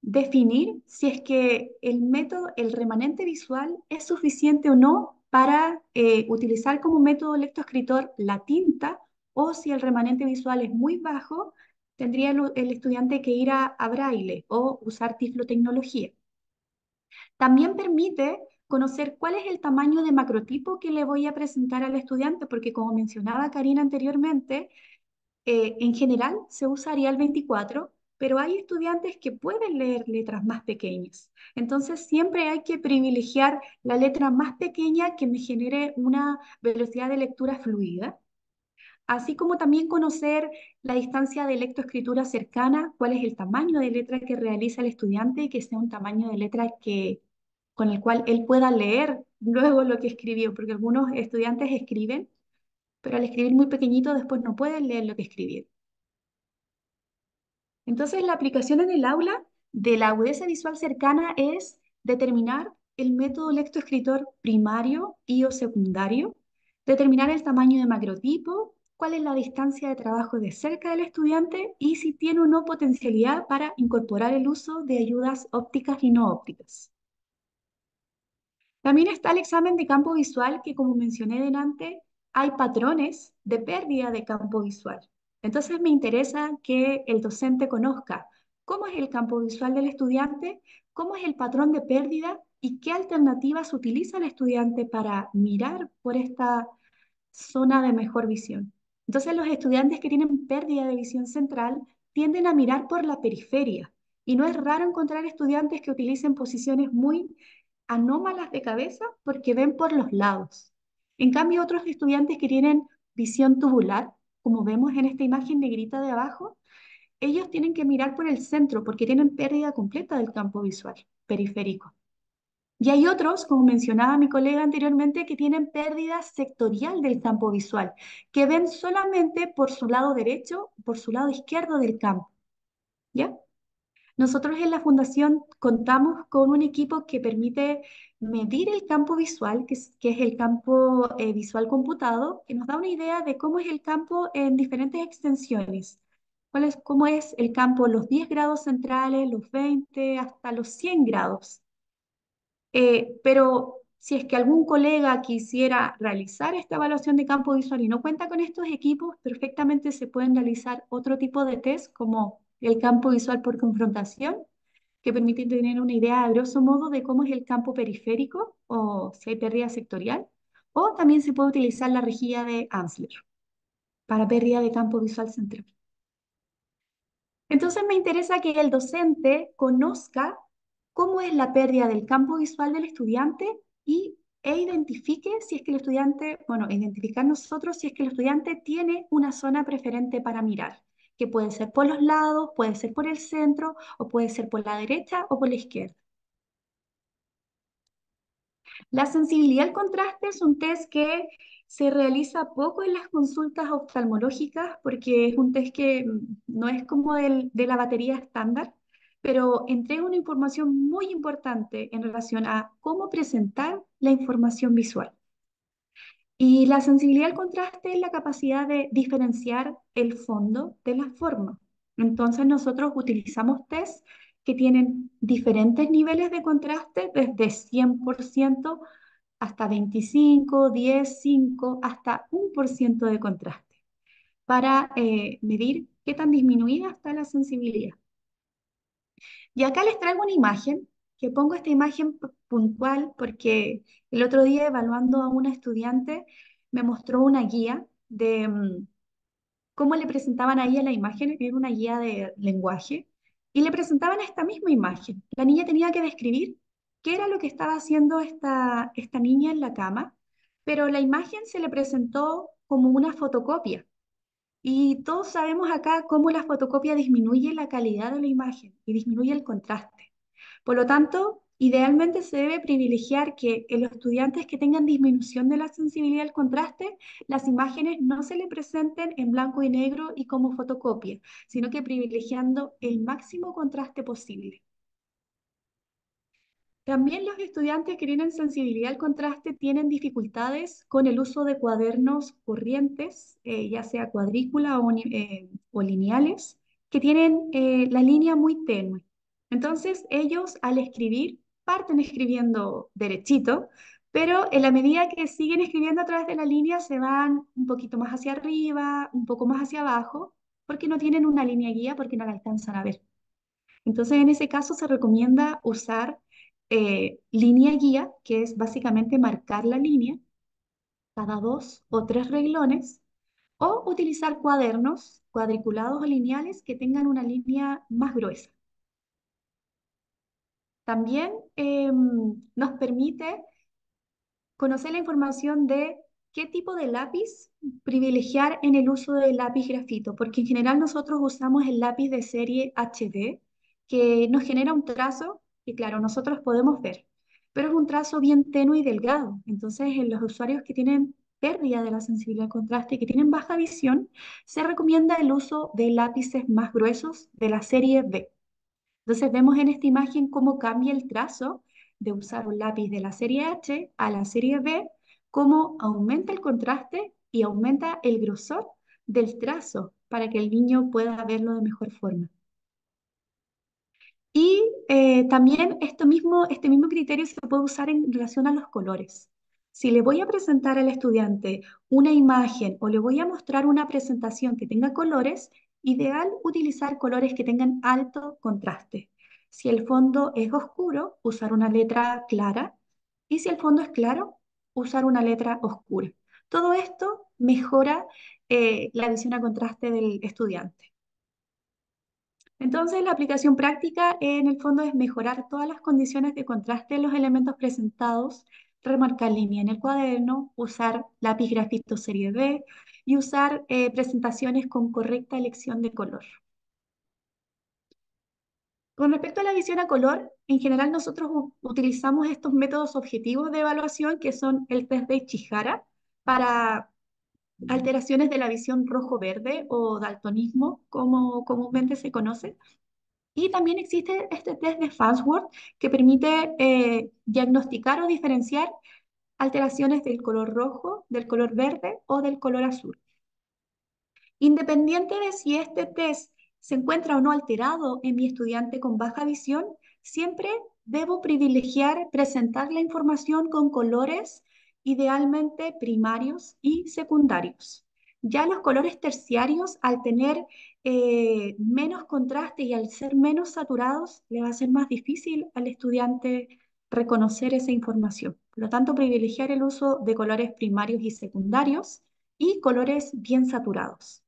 definir si es que el método, el remanente visual es suficiente o no para utilizar como método lectoescritor la tinta, o si el remanente visual es muy bajo, tendría el estudiante que ir a braille o usar tiflotecnología. También permite conocer cuál es el tamaño de macrotipo que le voy a presentar al estudiante, porque como mencionaba Karina anteriormente, en general se usa Arial 24, pero hay estudiantes que pueden leer letras más pequeñas. Entonces siempre hay que privilegiar la letra más pequeña que me genere una velocidad de lectura fluida, así como también conocer la distancia de lectoescritura cercana, cuál es el tamaño de letra que realiza el estudiante y que sea un tamaño de letra con el cual él pueda leer luego lo que escribió, porque algunos estudiantes escriben, pero al escribir muy pequeñito después no pueden leer lo que escribieron. Entonces, la aplicación en el aula de la agudeza visual cercana es determinar el método lectoescritor primario y o secundario, determinar el tamaño de macrotipo, cuál es la distancia de trabajo de cerca del estudiante y si tiene o no potencialidad para incorporar el uso de ayudas ópticas y no ópticas. También está el examen de campo visual, que como mencioné delante, hay patrones de pérdida de campo visual. Entonces me interesa que el docente conozca cómo es el campo visual del estudiante, cómo es el patrón de pérdida y qué alternativas utiliza el estudiante para mirar por esta zona de mejor visión. Entonces los estudiantes que tienen pérdida de visión central tienden a mirar por la periferia y no es raro encontrar estudiantes que utilicen posiciones muy anómalas de cabeza porque ven por los lados. En cambio, otros estudiantes que tienen visión tubular, como vemos en esta imagen negrita de abajo, ellos tienen que mirar por el centro porque tienen pérdida completa del campo visual periférico. Y hay otros, como mencionaba mi colega anteriormente, que tienen pérdida sectorial del campo visual, que ven solamente por su lado derecho, por su lado izquierdo del campo. ¿Ya? Nosotros en la fundación contamos con un equipo que permite medir el campo visual, que es el campo visual computado, que nos da una idea de cómo es el campo en diferentes extensiones. Cómo es el campo los 10 grados centrales, los 20, hasta los 100 grados. Pero si es que algún colega quisiera realizar esta evaluación de campo visual y no cuenta con estos equipos, perfectamente se pueden realizar otro tipo de test como el campo visual por confrontación, que permite tener una idea a grosso modo de cómo es el campo periférico o si hay pérdida sectorial. O también se puede utilizar la rejilla de Amsler para pérdida de campo visual central. Entonces me interesa que el docente conozca cómo es la pérdida del campo visual del estudiante e identifique si es que el estudiante, bueno, identificar nosotros si es que el estudiante tiene una zona preferente para mirar, que puede ser por los lados, puede ser por el centro, o puede ser por la derecha o por la izquierda. La sensibilidad al contraste es un test que se realiza poco en las consultas oftalmológicas porque es un test que no es como de la batería estándar, pero entrega una información muy importante en relación a cómo presentar la información visual. Y la sensibilidad al contraste es la capacidad de diferenciar el fondo de la forma. Entonces nosotros utilizamos tests que tienen diferentes niveles de contraste, desde 100% hasta 25, 10, 5, hasta 1% de contraste, para medir qué tan disminuida está la sensibilidad. Y acá les traigo una imagen, que pongo esta imagen puntual porque el otro día evaluando a una estudiante me mostró una guía de cómo le presentaban a ella la imagen, era una guía de lenguaje, y le presentaban esta misma imagen. La niña tenía que describir qué era lo que estaba haciendo esta niña en la cama, pero la imagen se le presentó como una fotocopia. Y todos sabemos acá cómo la fotocopia disminuye la calidad de la imagen y disminuye el contraste. Por lo tanto, Idealmente se debe privilegiar que en los estudiantes que tengan disminución de la sensibilidad al contraste, las imágenes no se le presenten en blanco y negro y como fotocopia, sino que privilegiando el máximo contraste posible. También los estudiantes que tienen sensibilidad al contraste tienen dificultades con el uso de cuadernos corrientes, ya sea cuadrícula o lineales, que tienen la línea muy tenue. Entonces ellos al escribir parten escribiendo derechito, pero en la medida que siguen escribiendo a través de la línea se van un poquito más hacia arriba, un poco más hacia abajo, porque no tienen una línea guía, porque no la alcanzan a ver. Entonces, en ese caso se recomienda usar línea guía, que es básicamente marcar la línea cada 2 o 3 renglones, o utilizar cuadernos cuadriculados o lineales que tengan una línea más gruesa. También nos permite conocer la información de qué tipo de lápiz privilegiar en el uso del lápiz grafito, porque en general nosotros usamos el lápiz de serie HD, que nos genera un trazo que, claro, nosotros podemos ver, pero es un trazo bien tenue y delgado. Entonces, en los usuarios que tienen pérdida de la sensibilidad al contraste y que tienen baja visión, se recomienda el uso de lápices más gruesos de la serie B. Entonces vemos en esta imagen cómo cambia el trazo de usar un lápiz de la serie H a la serie B, cómo aumenta el contraste y aumenta el grosor del trazo para que el niño pueda verlo de mejor forma. Y también este mismo criterio se puede usar en relación a los colores. Si le voy a presentar al estudiante una imagen o le voy a mostrar una presentación que tenga colores, ideal utilizar colores que tengan alto contraste. Si el fondo es oscuro, usar una letra clara, y si el fondo es claro, usar una letra oscura. Todo esto mejora la visión a contraste del estudiante. Entonces, la aplicación práctica en el fondo es mejorar todas las condiciones de contraste de los elementos presentados, remarcar línea en el cuaderno, usar lápiz grafito serie B y usar presentaciones con correcta elección de color. Con respecto a la visión a color, en general nosotros utilizamos estos métodos objetivos de evaluación que son el test de Ichihara para alteraciones de la visión rojo-verde o daltonismo, como comúnmente se conoce. Y también existe este test de Farnsworth que permite diagnosticar o diferenciar alteraciones del color rojo, del color verde o del color azul. Independiente de si este test se encuentra o no alterado en mi estudiante con baja visión, siempre debo privilegiar presentar la información con colores idealmente primarios y secundarios. Ya los colores terciarios, al tener menos contraste y al ser menos saturados, le va a ser más difícil al estudiante reconocer esa información. Por lo tanto, privilegiar el uso de colores primarios y secundarios y colores bien saturados.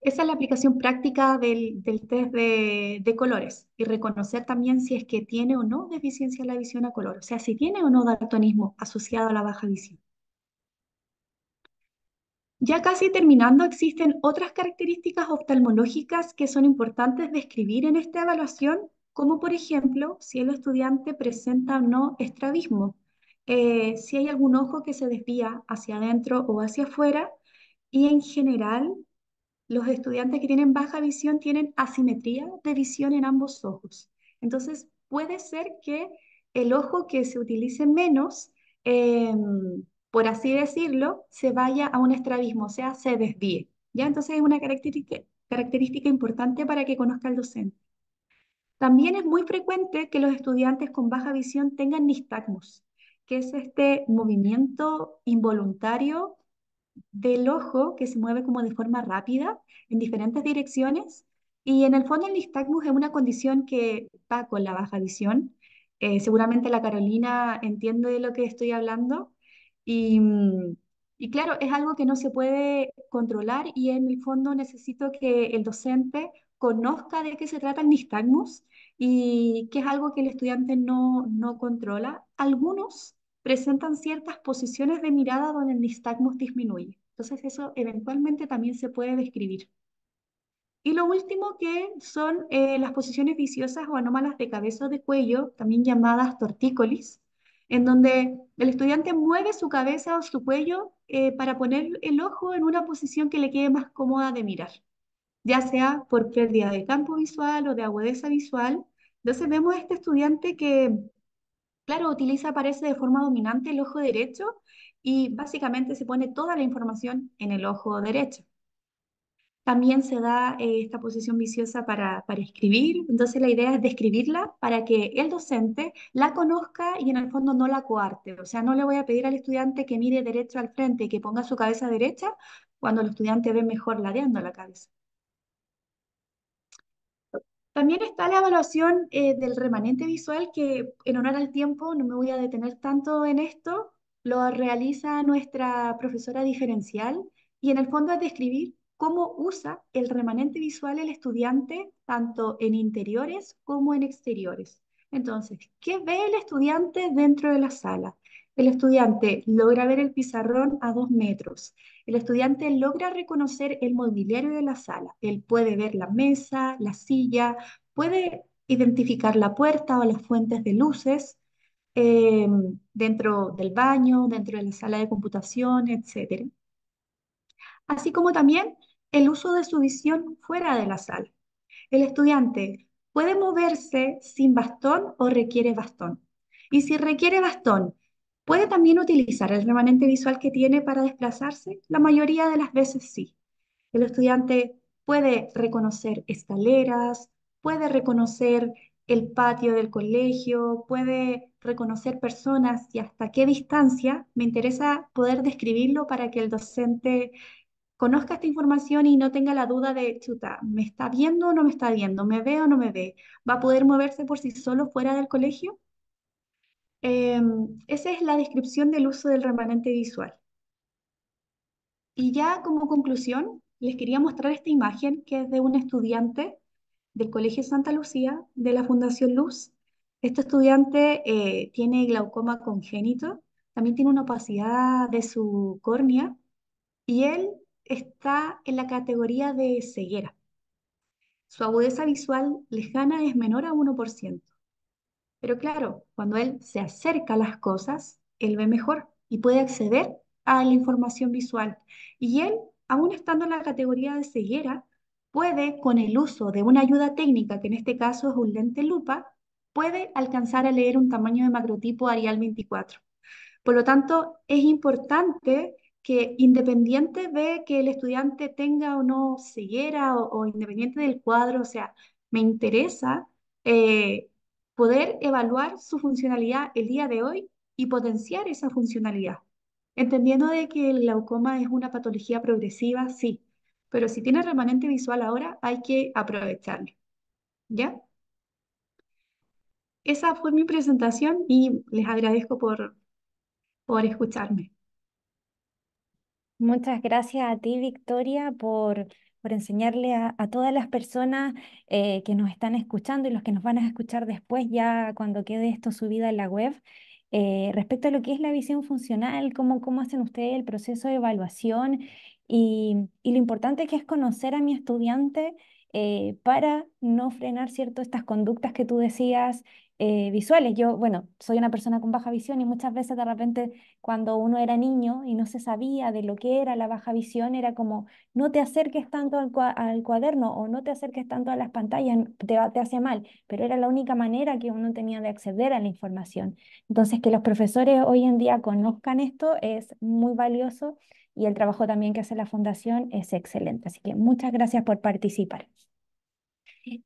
Esa es la aplicación práctica del test de colores y reconocer también si es que tiene o no deficiencia en la visión a color, o sea, si tiene o no daltonismo asociado a la baja visión. Ya casi terminando, existen otras características oftalmológicas que son importantes describir en esta evaluación, como por ejemplo si el estudiante presenta o no estrabismo, si hay algún ojo que se desvía hacia adentro o hacia afuera, y en general los estudiantes que tienen baja visión tienen asimetría de visión en ambos ojos. Entonces, puede ser que el ojo que se utilice menos, por así decirlo, se vaya a un estrabismo, o sea, se desvíe. ¿Ya? Entonces, es una característica importante para que conozca el docente. También es muy frecuente que los estudiantes con baja visión tengan nistagmus, que es este movimiento involuntario del ojo que se mueve como de forma rápida en diferentes direcciones. Y en el fondo el nistagmus es una condición que va con la baja visión. Seguramente la Carolina entiende de lo que estoy hablando. Y, y claro, es algo que no se puede controlar y en el fondo necesito que el docente conozca de qué se trata el nistagmus y que es algo que el estudiante no controla. Algunos presentan ciertas posiciones de mirada donde el nistagmus disminuye. Entonces eso eventualmente también se puede describir. Y lo último que son las posiciones viciosas o anómalas de cabeza o de cuello, también llamadas tortícolis, en donde el estudiante mueve su cabeza o su cuello para poner el ojo en una posición que le quede más cómoda de mirar, ya sea por pérdida de campo visual o de agudeza visual. Entonces vemos a este estudiante que, claro, utiliza, parece de forma dominante el ojo derecho y básicamente se pone toda la información en el ojo derecho. También se da esta posición viciosa para escribir, entonces la idea es describirla para que el docente la conozca y en el fondo no la coarte. O sea, no le voy a pedir al estudiante que mire derecho al frente y que ponga su cabeza derecha cuando el estudiante ve mejor ladeando la cabeza. También está la evaluación del remanente visual, que en honor al tiempo no me voy a detener tanto en esto, lo realiza nuestra profesora diferencial y en el fondo es describir cómo usa el remanente visual el estudiante tanto en interiores como en exteriores. Entonces, ¿qué ve el estudiante dentro de la sala? El estudiante logra ver el pizarrón a 2 metros. El estudiante logra reconocer el mobiliario de la sala. Él puede ver la mesa, la silla, puede identificar la puerta o las fuentes de luces eh, dentro del baño, dentro de la sala de computación, etcétera. Así como también el uso de su visión fuera de la sala. El estudiante puede moverse sin bastón o requiere bastón. Y si requiere bastón, ¿puede también utilizar el remanente visual que tiene para desplazarse? La mayoría de las veces sí. El estudiante puede reconocer escaleras, puede reconocer el patio del colegio, puede reconocer personas y hasta qué distancia. Me interesa poder describirlo para que el docente conozca esta información y no tenga la duda de, chuta, ¿me está viendo o no me está viendo? ¿Me ve o no me ve? ¿Va a poder moverse por sí solo fuera del colegio? Esa es la descripción del uso del remanente visual. Y ya como conclusión, les quería mostrar esta imagen que es de un estudiante del Colegio Santa Lucía de la Fundación Luz. Este estudiante tiene glaucoma congénito, también tiene una opacidad de su córnea y él está en la categoría de ceguera. Su agudeza visual lejana es menor a 1%. Pero claro, cuando él se acerca a las cosas, él ve mejor y puede acceder a la información visual. Y él, aún estando en la categoría de ceguera, puede, con el uso de una ayuda técnica, que en este caso es un lente lupa, puede alcanzar a leer un tamaño de macrotipo Arial 24. Por lo tanto, es importante que independiente de que el estudiante tenga o no ceguera o independiente del cuadro, o sea, me interesa eh, poder evaluar su funcionalidad el día de hoy y potenciar esa funcionalidad. Entendiendo de que el glaucoma es una patología progresiva, sí, pero si tiene remanente visual ahora, hay que aprovecharlo, ¿ya? Esa fue mi presentación y les agradezco por escucharme. Muchas gracias a ti, Victoria, por enseñarle a todas las personas que nos están escuchando y los que nos van a escuchar después, ya cuando quede esto subido en la web, respecto a lo que es la visión funcional, cómo hacen ustedes el proceso de evaluación y lo importante que es conocer a mi estudiante para no frenar, ¿cierto?, estas conductas que tú decías visuales. Yo, bueno, soy una persona con baja visión y muchas veces de repente cuando uno era niño y no se sabía de lo que era la baja visión, era como no te acerques tanto al cuaderno o no te acerques tanto a las pantallas, te hace mal, pero era la única manera que uno tenía de acceder a la información. Entonces, que los profesores hoy en día conozcan esto es muy valioso y el trabajo también que hace la fundación es excelente. Así que muchas gracias por participar.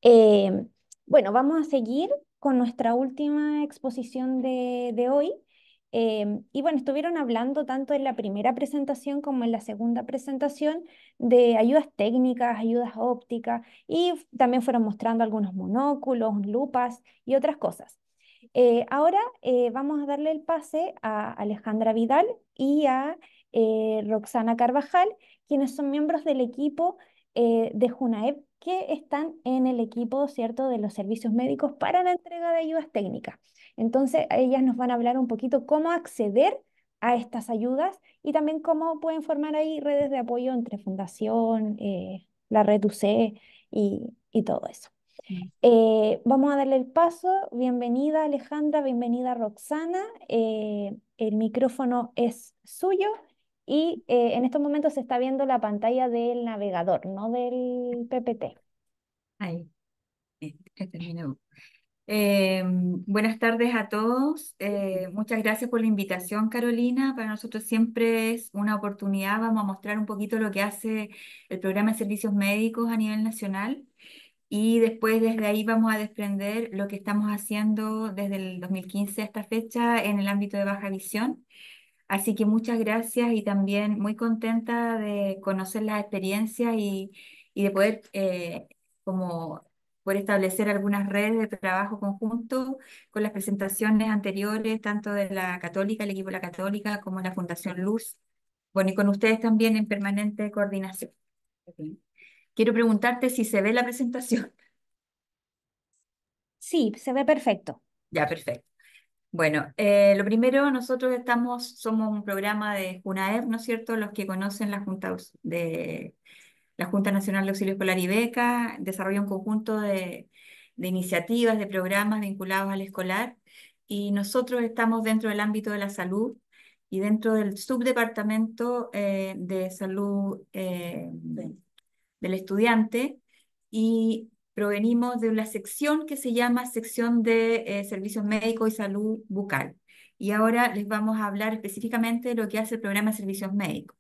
Eh, bueno, vamos a seguir con nuestra última exposición de hoy. Y bueno, estuvieron hablando tanto en la primera presentación como en la segunda presentación de ayudas técnicas, ayudas ópticas y también fueron mostrando algunos monóculos, lupas y otras cosas. Ahora vamos a darle el pase a Alejandra Vidal y a Roxana Carvajal, quienes son miembros del equipo de Junaep que están en el equipo, ¿cierto?, de los servicios médicos para la entrega de ayudas técnicas. Entonces, ellas nos van a hablar un poquito cómo acceder a estas ayudas y también cómo pueden formar ahí redes de apoyo entre Fundación, la Red UC y todo eso. Mm. Vamos a darle el paso. Bienvenida Alejandra, bienvenida Roxana. El micrófono es suyo y en estos momentos se está viendo la pantalla del navegador, no del PPT. Ahí, terminó. Buenas tardes a todos. Muchas gracias por la invitación, Carolina. Para nosotros siempre es una oportunidad. Vamos a mostrar un poquito lo que hace el programa de servicios médicos a nivel nacional y después desde ahí vamos a desprender lo que estamos haciendo desde el 2015 a esta fecha en el ámbito de baja visión. Así que muchas gracias y también muy contenta de conocer las experiencias y de poder como poder establecer algunas redes de trabajo conjunto con las presentaciones anteriores, tanto de la Católica, el equipo de la Católica, como la Fundación Luz. Bueno, y con ustedes también en permanente coordinación. Ok. Quiero preguntarte si se ve la presentación. Sí, se ve perfecto. Ya, perfecto. Bueno, lo primero, nosotros somos un programa de JUNAEP, ¿no es cierto? Los que conocen la Junta Nacional de Auxilio Escolar y Beca, desarrolla un conjunto de iniciativas, de programas vinculados al escolar, y nosotros estamos dentro del ámbito de la salud y dentro del subdepartamento de salud del estudiante, y provenimos de una sección que se llama Sección de Servicios Médicos y Salud Bucal. Y ahora les vamos a hablar específicamente de lo que hace el programa de servicios médicos.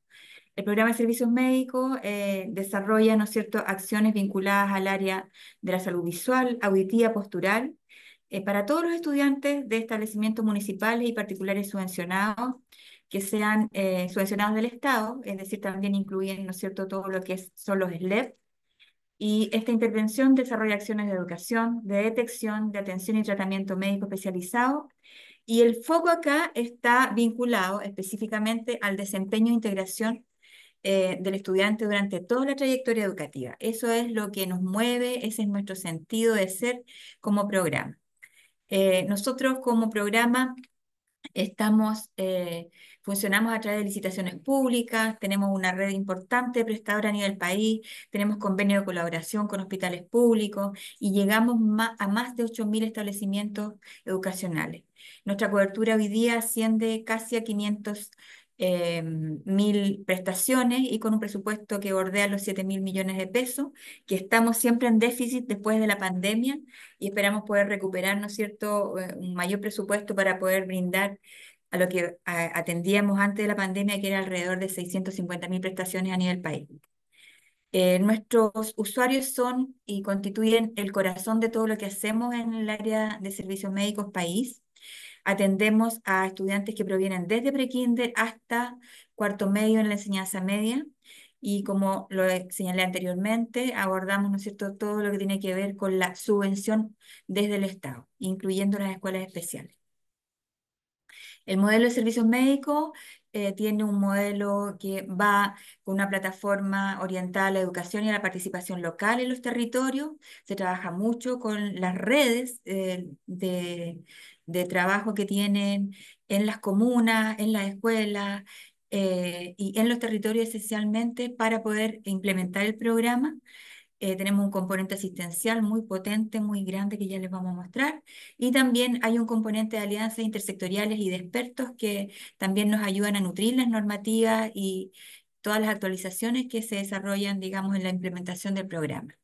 El programa de servicios médicos desarrolla, ¿no es cierto?, acciones vinculadas al área de la salud visual, auditiva, postural, para todos los estudiantes de establecimientos municipales y particulares subvencionados, que sean subvencionados del Estado, es decir, también incluyen, ¿no es cierto?, todo lo que son los SLEP. Y esta intervención desarrolla acciones de educación, de detección, de atención y tratamiento médico especializado. Y el foco acá está vinculado específicamente al desempeño e integración del estudiante durante toda la trayectoria educativa. Eso es lo que nos mueve, ese es nuestro sentido de ser como programa. Nosotros como programa funcionamos a través de licitaciones públicas, tenemos una red importante de prestadores a nivel país, tenemos convenio de colaboración con hospitales públicos y llegamos a más de 8.000 establecimientos educacionales. Nuestra cobertura hoy día asciende casi a 500.000 prestaciones y con un presupuesto que bordea los 7.000 millones de pesos, que estamos siempre en déficit después de la pandemia y esperamos poder recuperar, ¿no es cierto?, un mayor presupuesto para poder brindar a lo que atendíamos antes de la pandemia, que era alrededor de 650.000 prestaciones a nivel país. Nuestros usuarios son y constituyen el corazón de todo lo que hacemos en el área de servicios médicos país. Atendemos a estudiantes que provienen desde prekinder hasta cuarto medio en la enseñanza media. Y como lo señalé anteriormente, abordamos, ¿no es cierto?, todo lo que tiene que ver con la subvención desde el Estado, incluyendo las escuelas especiales. El modelo de servicios médicos tiene un modelo que va con una plataforma orientada a la educación y a la participación local en los territorios. Se trabaja mucho con las redes de trabajo que tienen en las comunas, en las escuelas y en los territorios esencialmente para poder implementar el programa. Tenemos un componente asistencial muy potente, muy grande que ya les vamos a mostrar. Y también hay un componente de alianzas intersectoriales y de expertos que también nos ayudan a nutrir las normativas y todas las actualizaciones que se desarrollan, digamos, en la implementación del programa.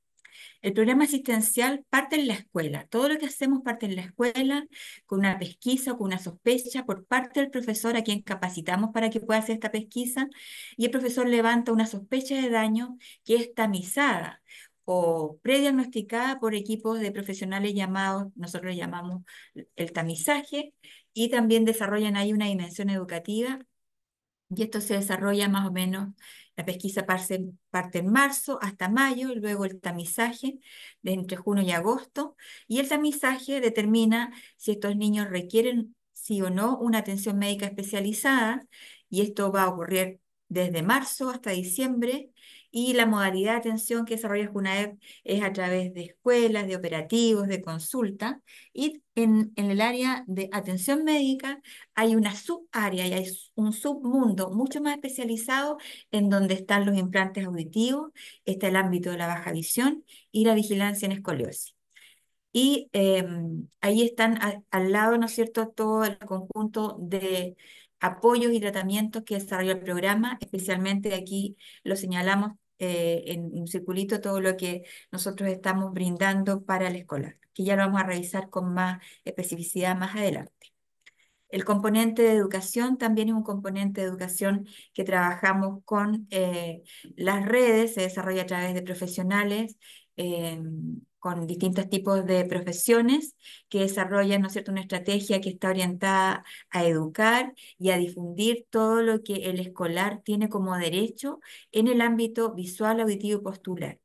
El programa asistencial parte en la escuela. Todo lo que hacemos parte en la escuela, con una pesquisa o con una sospecha por parte del profesor a quien capacitamos para que pueda hacer esta pesquisa, y el profesor levanta una sospecha de daño que es tamizada o prediagnosticada por equipos de profesionales llamados, nosotros le llamamos el tamizaje, y también desarrollan ahí una dimensión educativa. Y esto se desarrolla más o menos, la pesquisa parte en marzo hasta mayo, luego el tamizaje de entre junio y agosto, y el tamizaje determina si estos niños requieren, sí o no, una atención médica especializada, y esto va a ocurrir desde marzo hasta diciembre, y la modalidad de atención que desarrolla JUNAEP es a través de escuelas, de operativos, de consulta, y en el área de atención médica hay una subárea y hay un submundo mucho más especializado en donde están los implantes auditivos, está el ámbito de la baja visión y la vigilancia en escoliosis. Y ahí están al lado, ¿no es cierto?, todo el conjunto de apoyos y tratamientos que desarrolla el programa, especialmente aquí lo señalamos en un circulito todo lo que nosotros estamos brindando para el escolar, que ya lo vamos a revisar con más especificidad más adelante. El componente de educación también es un componente de educación que trabajamos con las redes, se desarrolla a través de profesionales con distintos tipos de profesiones que desarrollan, ¿no es cierto?, una estrategia que está orientada a educar y a difundir todo lo que el escolar tiene como derecho en el ámbito visual, auditivo y postural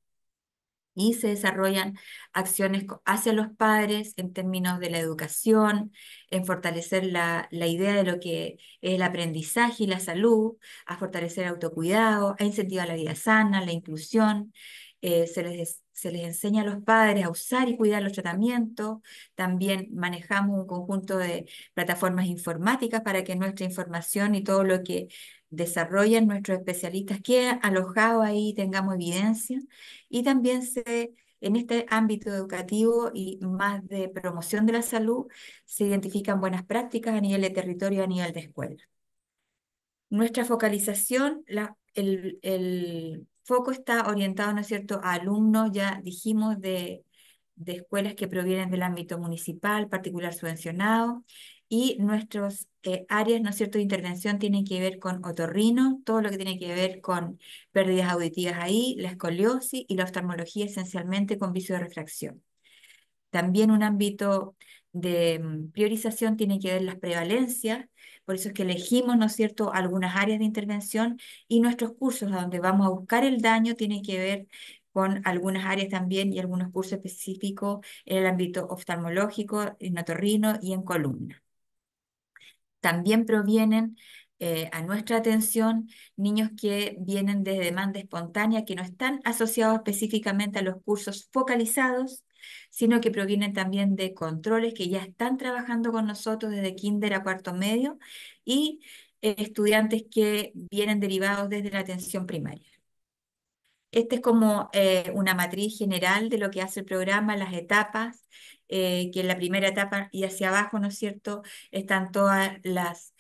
y se desarrollan acciones hacia los padres en términos de la educación, en fortalecer la idea de lo que es el aprendizaje y la salud, a fortalecer el autocuidado, a incentivar la vida sana, la inclusión. Se les enseña a los padres a usar y cuidar los tratamientos. También manejamos un conjunto de plataformas informáticas para que nuestra información y todo lo que desarrollan nuestros especialistas quede alojado ahí y tengamos evidencia y también en este ámbito educativo y más de promoción de la salud se identifican buenas prácticas a nivel de territorio y a nivel de escuela. Nuestra focalización, el foco está orientado, ¿no es cierto?, a alumnos, ya dijimos, de escuelas que provienen del ámbito municipal, particular subvencionado, y nuestras áreas, ¿no es cierto?, de intervención tienen que ver con otorrino, todo lo que tiene que ver con pérdidas auditivas ahí, la escoliosis y la oftalmología esencialmente con vicio de refracción. También un ámbito de priorización tiene que ver las prevalencias, por eso es que elegimos, ¿no es cierto?, algunas áreas de intervención y nuestros cursos a donde vamos a buscar el daño tienen que ver con algunas áreas también y algunos cursos específicos en el ámbito oftalmológico, en otorrino y en columna. También provienen a nuestra atención niños que vienen de demanda espontánea, que no están asociados específicamente a los cursos focalizados, sino que provienen también de controles que ya están trabajando con nosotros desde kinder a cuarto medio y estudiantes que vienen derivados desde la atención primaria. Este es como una matriz general de lo que hace el programa, las etapas, que en la primera etapa y hacia abajo, ¿no es cierto?, están todas las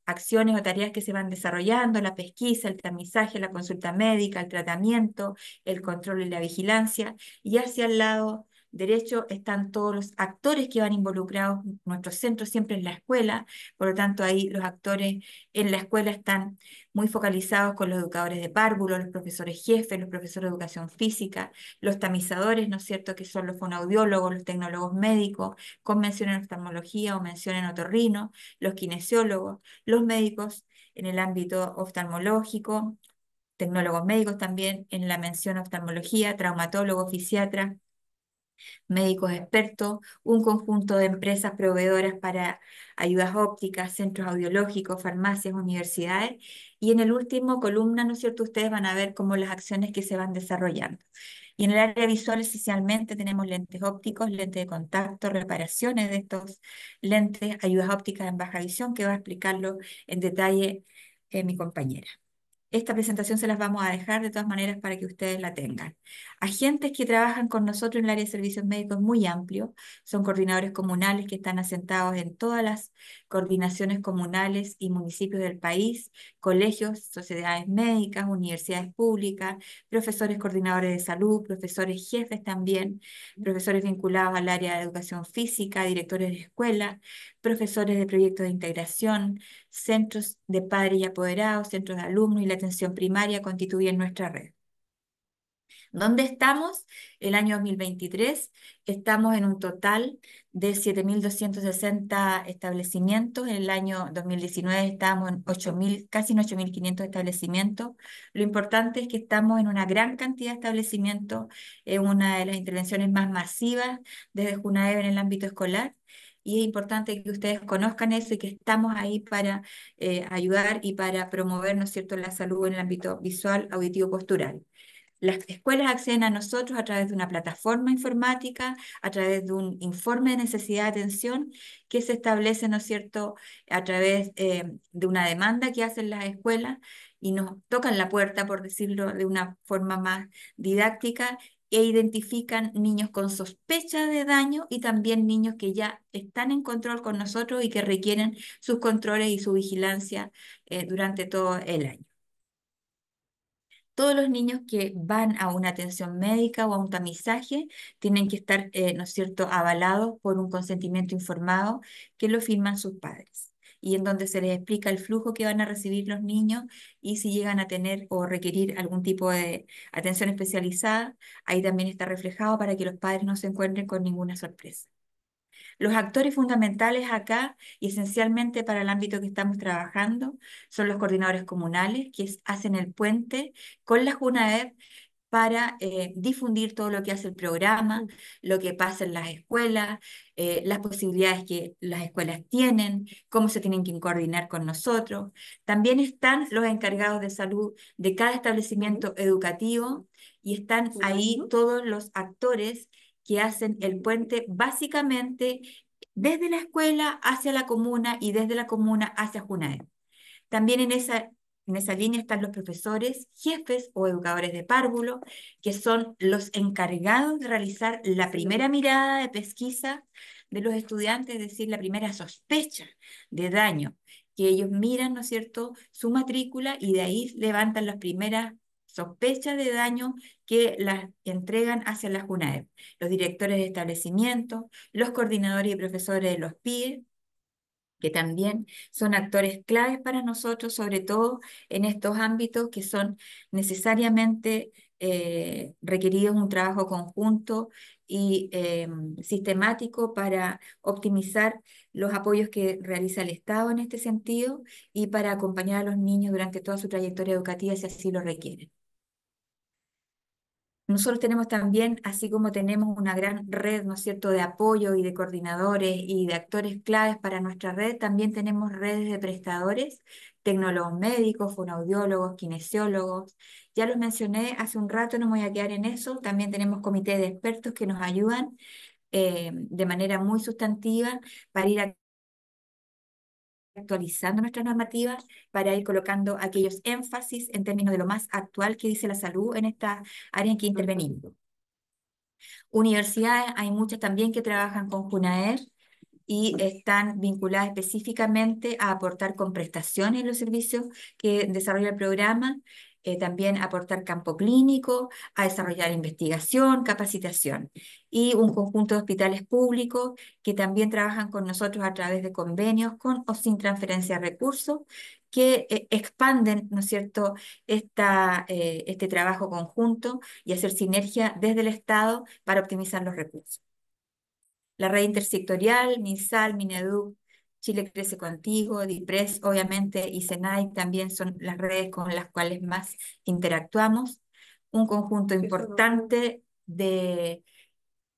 acciones o tareas que se van desarrollando, la pesquisa, el tamizaje, la consulta médica, el tratamiento, el control y la vigilancia, y hacia el lado derecho están todos los actores que van involucrados. Nuestro centro siempre en la escuela, por lo tanto ahí los actores en la escuela están muy focalizados con los educadores de párvulo, los profesores jefes, los profesores de educación física, los tamizadores, ¿no es cierto?, que son los fonoaudiólogos, los tecnólogos médicos, con mención en oftalmología o mención en otorrino, los kinesiólogos, los médicos en el ámbito oftalmológico, tecnólogos médicos también en la mención oftalmología, traumatólogos, fisiatras, médicos expertos, un conjunto de empresas proveedoras para ayudas ópticas, centros audiológicos, farmacias, universidades. Y en el último columna, ¿no es cierto?, ustedes van a ver cómo las acciones que se van desarrollando. Y en el área visual esencialmente tenemos lentes ópticos, lentes de contacto, reparaciones de estos lentes, ayudas ópticas en baja visión, que va a explicarlo en detalle mi compañera. Esta presentación se las vamos a dejar de todas maneras para que ustedes la tengan. Agentes que trabajan con nosotros en el área de servicios médicos es muy amplio. Son coordinadores comunales que están asentados en todas las coordinaciones comunales y municipios del país, colegios, sociedades médicas, universidades públicas, profesores coordinadores de salud, profesores jefes también, profesores vinculados al área de educación física, directores de escuela, profesores de proyectos de integración, centros de padres y apoderados, centros de alumnos y la atención primaria constituyen nuestra red. ¿Dónde estamos? El año 2023 estamos en un total de 7.260 establecimientos. En el año 2019 estábamos en 8.000, casi en 8.500 establecimientos. Lo importante es que estamos en una gran cantidad de establecimientos, una de las intervenciones más masivas desde JUNAEV en el ámbito escolar. y es importante que ustedes conozcan eso y que estamos ahí para ayudar y para promover, ¿no es cierto?, la salud en el ámbito visual, auditivo, postural. Las escuelas acceden a nosotros a través de una plataforma informática, a través de un informe de necesidad de atención que se establece, ¿no es cierto?, a través de una demanda que hacen las escuelas y nos tocan la puerta, por decirlo de una forma más didáctica, e identifican niños con sospecha de daño y también niños que ya están en control con nosotros y que requieren sus controles y su vigilancia durante todo el año. Todos los niños que van a una atención médica o a un tamizaje tienen que estar, ¿no es cierto?, avalados por un consentimiento informado que lo firman sus padres y en donde se les explica el flujo que van a recibir los niños y si llegan a tener o requerir algún tipo de atención especializada, ahí también está reflejado para que los padres no se encuentren con ninguna sorpresa. Los actores fundamentales acá y esencialmente para el ámbito que estamos trabajando son los coordinadores comunales que hacen el puente con la JUNAEP para difundir todo lo que hace el programa, lo que pasa en las escuelas, las posibilidades que las escuelas tienen, cómo se tienen que coordinar con nosotros. También están los encargados de salud de cada establecimiento educativo y están ahí todos los actores que hacen el puente básicamente desde la escuela hacia la comuna y desde la comuna hacia JUNAEP. También en esa línea están los profesores, jefes o educadores de párvulo, que son los encargados de realizar la primera mirada de pesquisa de los estudiantes, es decir, la primera sospecha de daño, que ellos miran, ¿no es cierto?, su matrícula y de ahí levantan las primeras sospechas de daño que las entregan hacia la JUNAEP. Los directores de establecimientos, los coordinadores y profesores de los PIE, que también son actores claves para nosotros, sobre todo en estos ámbitos que son necesariamente requeridos un trabajo conjunto y sistemático para optimizar los apoyos que realiza el Estado en este sentido y para acompañar a los niños durante toda su trayectoria educativa si así lo requieren. Nosotros tenemos también, así como tenemos una gran red, ¿no es cierto?, de apoyo y de coordinadores y de actores claves para nuestra red, también tenemos redes de prestadores, tecnólogos médicos, fonoaudiólogos, kinesiólogos. Ya los mencioné hace un rato, no me voy a quedar en eso. También tenemos comités de expertos que nos ayudan de manera muy sustantiva para ir actualizando nuestras normativas, para ir colocando aquellos énfasis en términos de lo más actual que dice la salud en esta área en que intervenimos. Universidades, hay muchas también que trabajan con JUNAER y están vinculadas específicamente a aportar con prestaciones los servicios que desarrolla el programa, también aportar campo clínico, a desarrollar investigación, capacitación, y un conjunto de hospitales públicos que también trabajan con nosotros a través de convenios con o sin transferencia de recursos, que expanden, ¿no es cierto?, este trabajo conjunto y hacer sinergia desde el Estado para optimizar los recursos. La red intersectorial, MinSal, Mineduc, Chile Crece Contigo, DIPRES, obviamente, y SENAI también son las redes con las cuales más interactuamos. Un conjunto importante de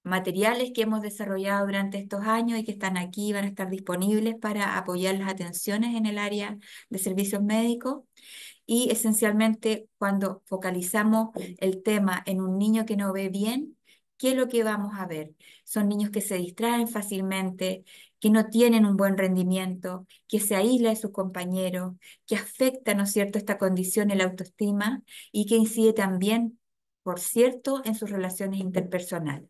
materiales que hemos desarrollado durante estos años y que están aquí, van a estar disponibles para apoyar las atenciones en el área de servicios médicos. Y esencialmente cuando focalizamos el tema en un niño que no ve bien, ¿qué es lo que vamos a ver? Son niños que se distraen fácilmente, que no tienen un buen rendimiento, que se aísla de sus compañeros, que afecta, ¿no es cierto?, esta condición en la autoestima y que incide también, por cierto, en sus relaciones interpersonales.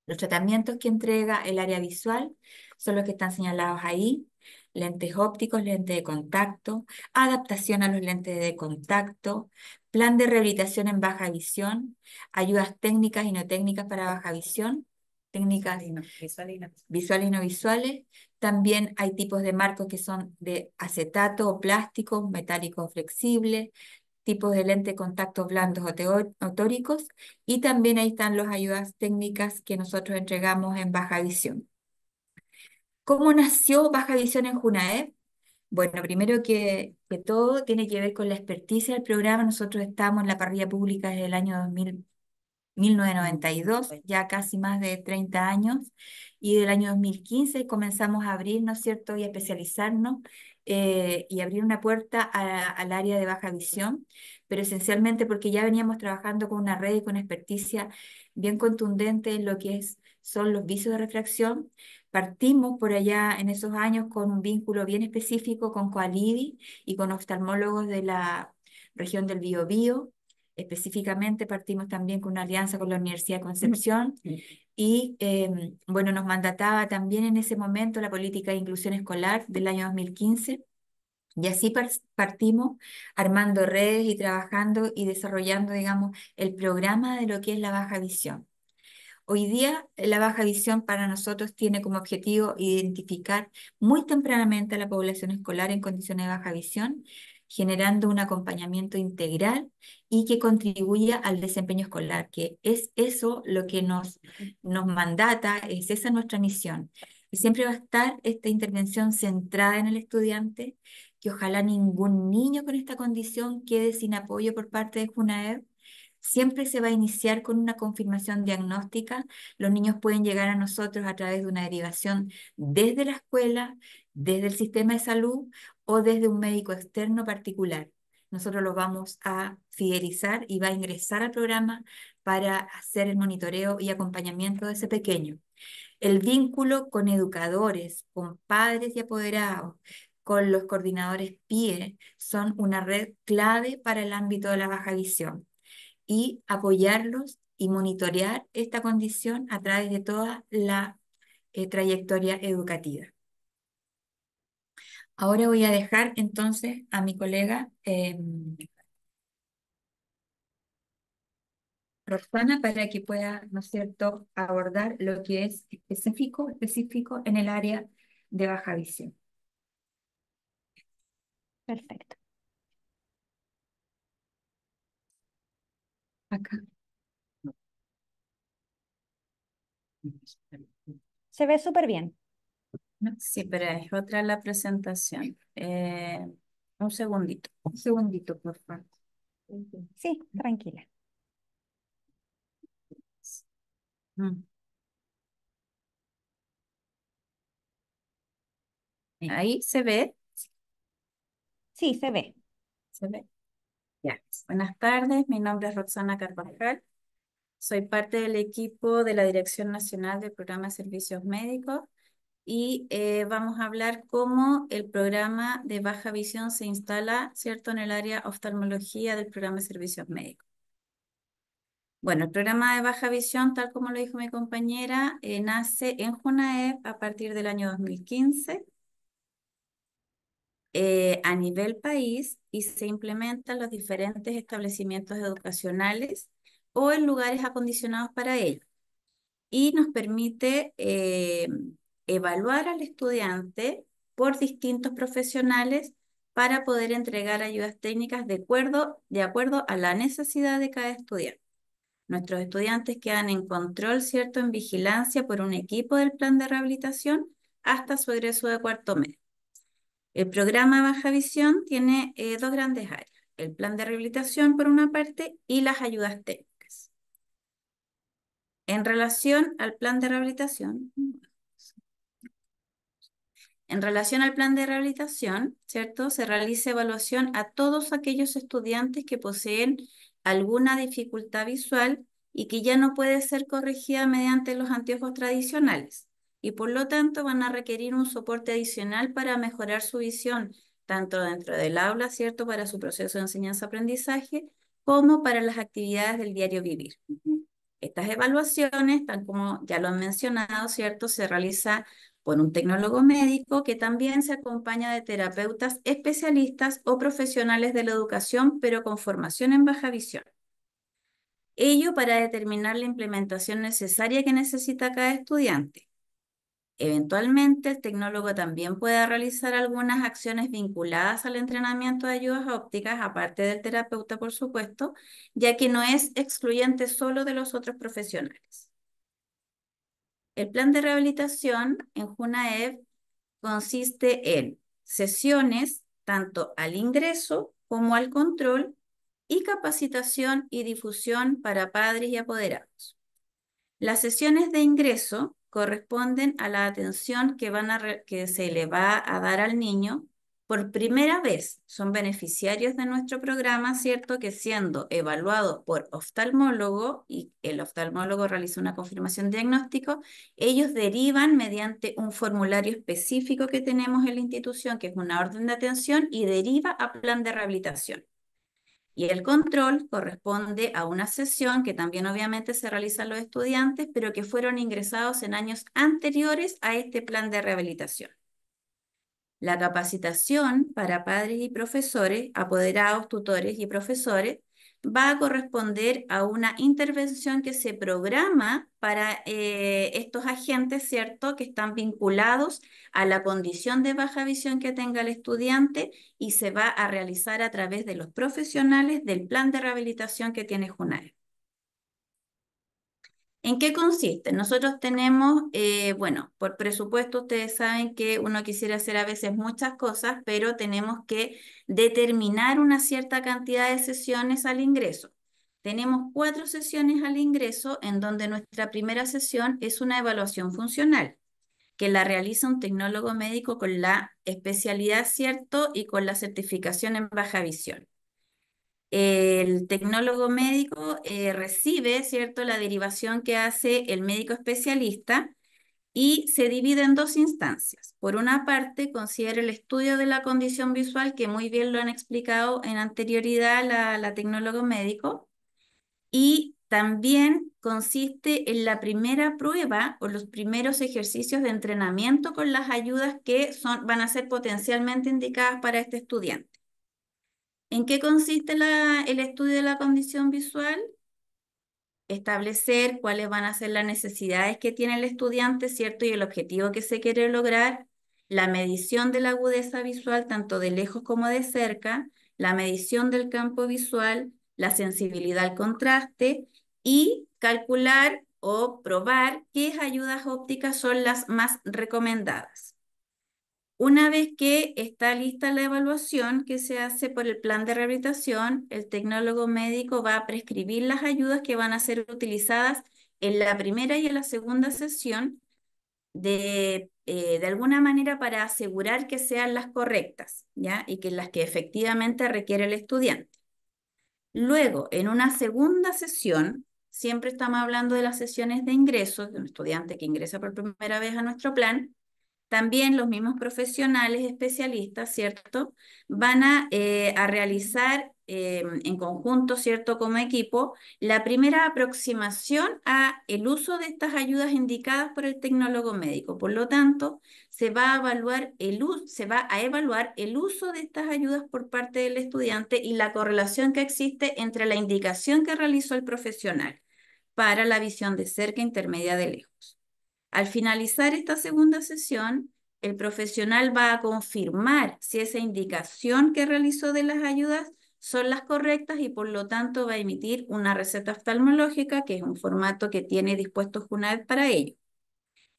Los tratamientos que entrega el área visual son los que están señalados ahí: lentes ópticos, lentes de contacto, adaptación a los lentes de contacto, plan de rehabilitación en baja visión, ayudas técnicas y no técnicas para baja visión, técnicas visuales y no visuales. También hay tipos de marcos que son de acetato o plástico, metálicos o flexibles, tipos de lente de contacto blandos o tóricos, y también ahí están las ayudas técnicas que nosotros entregamos en baja visión. ¿Cómo nació Baja Visión en JUNAEP? Bueno, primero que todo tiene que ver con la experticia del programa. Nosotros estamos en la parrilla pública desde el año 1992, ya casi más de 30 años, y del año 2015 comenzamos a abrir, ¿no es cierto?, y a especializarnos y abrir una puerta al área de baja visión, pero esencialmente porque ya veníamos trabajando con una red y con experticia bien contundente en lo que son los vicios de refracción. Partimos por allá en esos años con un vínculo bien específico con Coalivi y con oftalmólogos de la región del Biobío. Específicamente partimos también con una alianza con la Universidad de Concepción y bueno, nos mandataba también en ese momento la política de inclusión escolar del año 2015 y así partimos armando redes y trabajando y desarrollando, digamos, el programa de lo que es la baja visión. Hoy día la baja visión para nosotros tiene como objetivo identificar muy tempranamente a la población escolar en condiciones de baja visión, generando un acompañamiento integral y que contribuya al desempeño escolar, que es eso lo que nos mandata, es esa nuestra misión. Y siempre va a estar esta intervención centrada en el estudiante, que ojalá ningún niño con esta condición quede sin apoyo por parte de Junaed. Siempre se va a iniciar con una confirmación diagnóstica. Los niños pueden llegar a nosotros a través de una derivación desde la escuela, desde el sistema de salud o desde un médico externo particular. Nosotros los vamos a fidelizar y va a ingresar al programa para hacer el monitoreo y acompañamiento de ese pequeño. El vínculo con educadores, con padres y apoderados, con los coordinadores PIE, son una red clave para el ámbito de la baja visión y apoyarlos y monitorear esta condición a través de toda la trayectoria educativa. Ahora voy a dejar entonces a mi colega Roxana para que pueda, ¿no es cierto?, abordar lo que es específico en el área de baja visión. Perfecto. Acá. Se ve súper bien. No, sí, pero es otra la presentación. Un segundito. Un segundito, por favor. Sí, tranquila. Mm. Ahí se ve, Sí, se ve. se ve. Ya. Buenas tardes, mi nombre es Roxana Carvajal. Soy parte del equipo de la Dirección Nacional del Programa de Servicios Médicos y vamos a hablar cómo el programa de baja visión se instala, ¿cierto?, en el área oftalmología del programa de servicios médicos. Bueno, el programa de baja visión, tal como lo dijo mi compañera, nace en Junaed a partir del año 2015 a nivel país y se implementa en los diferentes establecimientos educacionales o en lugares acondicionados para ello. Y nos permite evaluar al estudiante por distintos profesionales para poder entregar ayudas técnicas de acuerdo a la necesidad de cada estudiante. Nuestros estudiantes quedan en control, ¿cierto?, en vigilancia por un equipo del plan de rehabilitación hasta su egreso de cuarto medio. El programa Baja Visión tiene dos grandes áreas, el plan de rehabilitación por una parte y las ayudas técnicas. En relación al plan de rehabilitación, ¿cierto?, se realiza evaluación a todos aquellos estudiantes que poseen alguna dificultad visual y que ya no puede ser corregida mediante los anteojos tradicionales y por lo tanto van a requerir un soporte adicional para mejorar su visión, tanto dentro del aula, ¿cierto?, para su proceso de enseñanza-aprendizaje, como para las actividades del diario vivir. Estas evaluaciones, tal como ya lo han mencionado, ¿cierto?, se realiza por un tecnólogo médico que también se acompaña de terapeutas especialistas o profesionales de la educación, pero con formación en baja visión. Ello para determinar la implementación necesaria que necesita cada estudiante. Eventualmente, el tecnólogo también puede realizar algunas acciones vinculadas al entrenamiento de ayudas ópticas, aparte del terapeuta, por supuesto, ya que no es excluyente solo de los otros profesionales. El plan de rehabilitación en Junaed consiste en sesiones tanto al ingreso como al control y capacitación y difusión para padres y apoderados. Las sesiones de ingreso corresponden a la atención que se le va a dar al niño por primera vez. Son beneficiarios de nuestro programa, ¿cierto? Que siendo evaluados por oftalmólogo y el oftalmólogo realiza una confirmación diagnóstico, ellos derivan mediante un formulario específico que tenemos en la institución, que es una orden de atención, y deriva a plan de rehabilitación. Y el control corresponde a una sesión que también obviamente se realiza a los estudiantes, pero que fueron ingresados en años anteriores a este plan de rehabilitación. La capacitación para padres y profesores, apoderados, tutores y profesores, va a corresponder a una intervención que se programa para estos agentes, ¿cierto?, que están vinculados a la condición de baja visión que tenga el estudiante y se va a realizar a través de los profesionales del plan de rehabilitación que tiene JUNAE. ¿En qué consiste? Nosotros tenemos, bueno, por presupuesto ustedes saben que uno quisiera hacer a veces muchas cosas, pero tenemos que determinar una cierta cantidad de sesiones al ingreso. Tenemos 4 sesiones al ingreso en donde nuestra primera sesión es una evaluación funcional, que la realiza un tecnólogo médico con la especialidad, ¿cierto? Y con la certificación en baja visión. El tecnólogo médico recibe, ¿cierto?, la derivación que hace el médico especialista y se divide en 2 instancias. Por una parte, considera el estudio de la condición visual, que muy bien lo han explicado en anterioridad la tecnólogo médico, y también consiste en la primera prueba o los primeros ejercicios de entrenamiento con las ayudas que van a ser potencialmente indicadas para este estudiante. ¿En qué consiste el estudio de la condición visual? Establecer cuáles van a ser las necesidades que tiene el estudiante, ¿cierto? Y el objetivo que se quiere lograr, la medición de la agudeza visual, tanto de lejos como de cerca, la medición del campo visual, la sensibilidad al contraste y calcular o probar qué ayudas ópticas son las más recomendadas. Una vez que está lista la evaluación que se hace por el plan de rehabilitación, el tecnólogo médico va a prescribir las ayudas que van a ser utilizadas en la primera y en la segunda sesión de alguna manera para asegurar que sean las correctas, ¿ya? Y que las que efectivamente requiere el estudiante. Luego, en una segunda sesión, siempre estamos hablando de las sesiones de ingreso, de un estudiante que ingresa por primera vez a nuestro plan. También los mismos profesionales especialistas, ¿cierto?, van a realizar en conjunto, ¿cierto?, como equipo, la primera aproximación a el uso de estas ayudas indicadas por el tecnólogo médico. Por lo tanto, se va a evaluar el uso de estas ayudas por parte del estudiante y la correlación que existe entre la indicación que realizó el profesional para la visión de cerca, intermedia, de lejos. Al finalizar esta segunda sesión, el profesional va a confirmar si esa indicación que realizó de las ayudas son las correctas y por lo tanto va a emitir una receta oftalmológica, que es un formato que tiene dispuesto JUNAED para ello.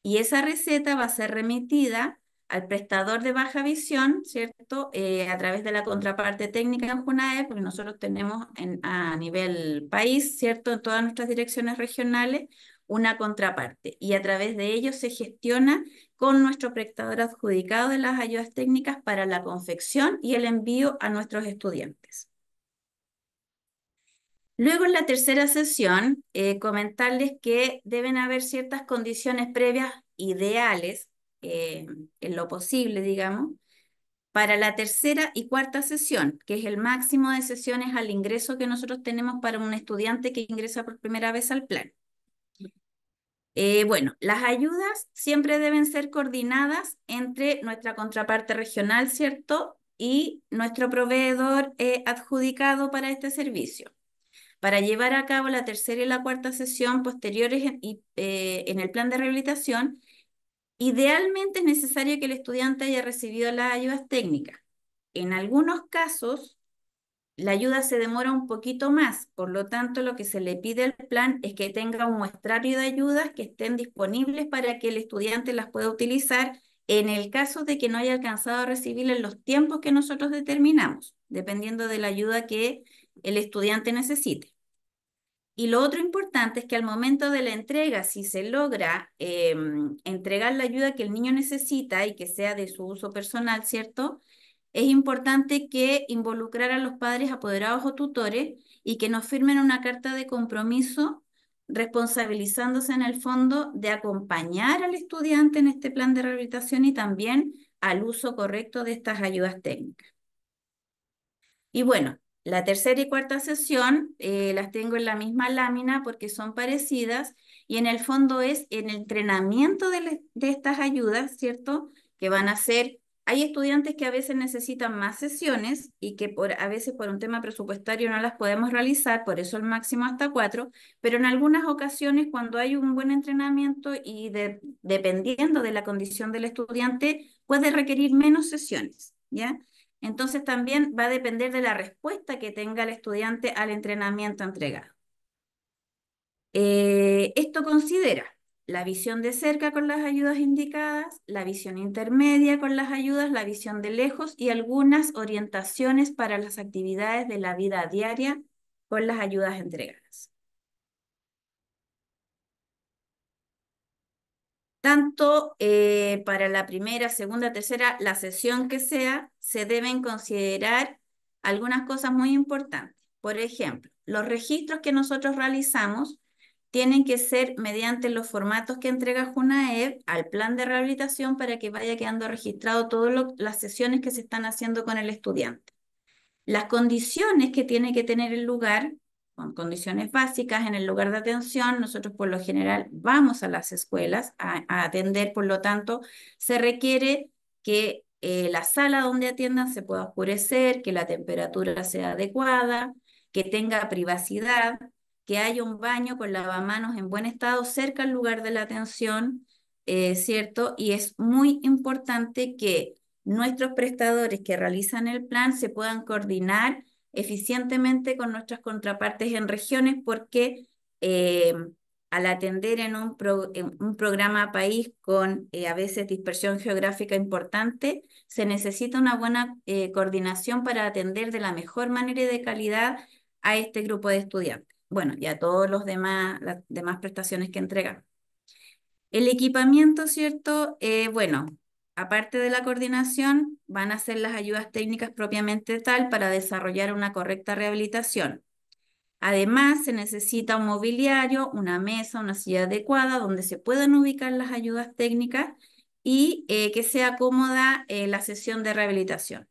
Y esa receta va a ser remitida al prestador de baja visión, ¿cierto? A través de la contraparte técnica en JUNAED, porque nosotros tenemos a nivel país, ¿cierto?, en todas nuestras direcciones regionales, una contraparte. Y a través de ello se gestiona con nuestro prestador adjudicado de las ayudas técnicas para la confección y el envío a nuestros estudiantes. Luego, en la tercera sesión, comentarles que deben haber ciertas condiciones previas ideales, en lo posible, digamos, para la tercera y cuarta sesión, que es el máximo de sesiones al ingreso que nosotros tenemos para un estudiante que ingresa por primera vez al plan. Bueno, las ayudas siempre deben ser coordinadas entre nuestra contraparte regional, ¿cierto?, y nuestro proveedor adjudicado para este servicio. Para llevar a cabo la tercera y la cuarta sesión posteriores en el plan de rehabilitación, idealmente es necesario que el estudiante haya recibido las ayudas técnicas. En algunos casos, la ayuda se demora un poquito más, por lo tanto, lo que se le pide al plan es que tenga un muestrario de ayudas que estén disponibles para que el estudiante las pueda utilizar en el caso de que no haya alcanzado a recibir en los tiempos que nosotros determinamos, dependiendo de la ayuda que el estudiante necesite. Y lo otro importante es que al momento de la entrega, si se logra entregar la ayuda que el niño necesita y que sea de su uso personal, ¿cierto? Es importante que involucrar a los padres, apoderados o tutores y que nos firmen una carta de compromiso responsabilizándose en el fondo de acompañar al estudiante en este plan de rehabilitación y también al uso correcto de estas ayudas técnicas. Y bueno, la tercera y cuarta sesión las tengo en la misma lámina porque son parecidas y en el fondo es el entrenamiento de estas ayudas, ¿cierto? Que van a ser, hay estudiantes que a veces necesitan más sesiones y que a veces por un tema presupuestario no las podemos realizar, por eso el máximo hasta 4, pero en algunas ocasiones cuando hay un buen entrenamiento y dependiendo de la condición del estudiante, puede requerir menos sesiones, ¿ya? Entonces también va a depender de la respuesta que tenga el estudiante al entrenamiento entregado. Esto considera la visión de cerca con las ayudas indicadas, la visión intermedia con las ayudas, la visión de lejos y algunas orientaciones para las actividades de la vida diaria con las ayudas entregadas. Tanto para la primera, segunda, tercera, la sesión que sea, se deben considerar algunas cosas muy importantes. Por ejemplo, los registros que nosotros realizamos tienen que ser mediante los formatos que entrega Junaed al plan de rehabilitación para que vaya quedando registrado todas las sesiones que se están haciendo con el estudiante. Las condiciones que tiene que tener el lugar, con condiciones básicas en el lugar de atención, nosotros por lo general vamos a las escuelas a atender, por lo tanto, se requiere que la sala donde atiendan se pueda oscurecer, que la temperatura sea adecuada, que tenga privacidad, que haya un baño con lavamanos en buen estado cerca al lugar de la atención, ¿cierto? Y es muy importante que nuestros prestadores que realizan el plan se puedan coordinar eficientemente con nuestras contrapartes en regiones porque al atender en un programa país con a veces dispersión geográfica importante, se necesita una buena coordinación para atender de la mejor manera y de calidad a este grupo de estudiantes. Bueno, y a todos los demás, las demás prestaciones que entregan. El equipamiento, ¿cierto? Bueno, aparte de la coordinación, van a ser las ayudas técnicas propiamente tal para desarrollar una correcta rehabilitación. Además, se necesita un mobiliario, una mesa, una silla adecuada donde se puedan ubicar las ayudas técnicas y que sea cómoda la sesión de rehabilitación.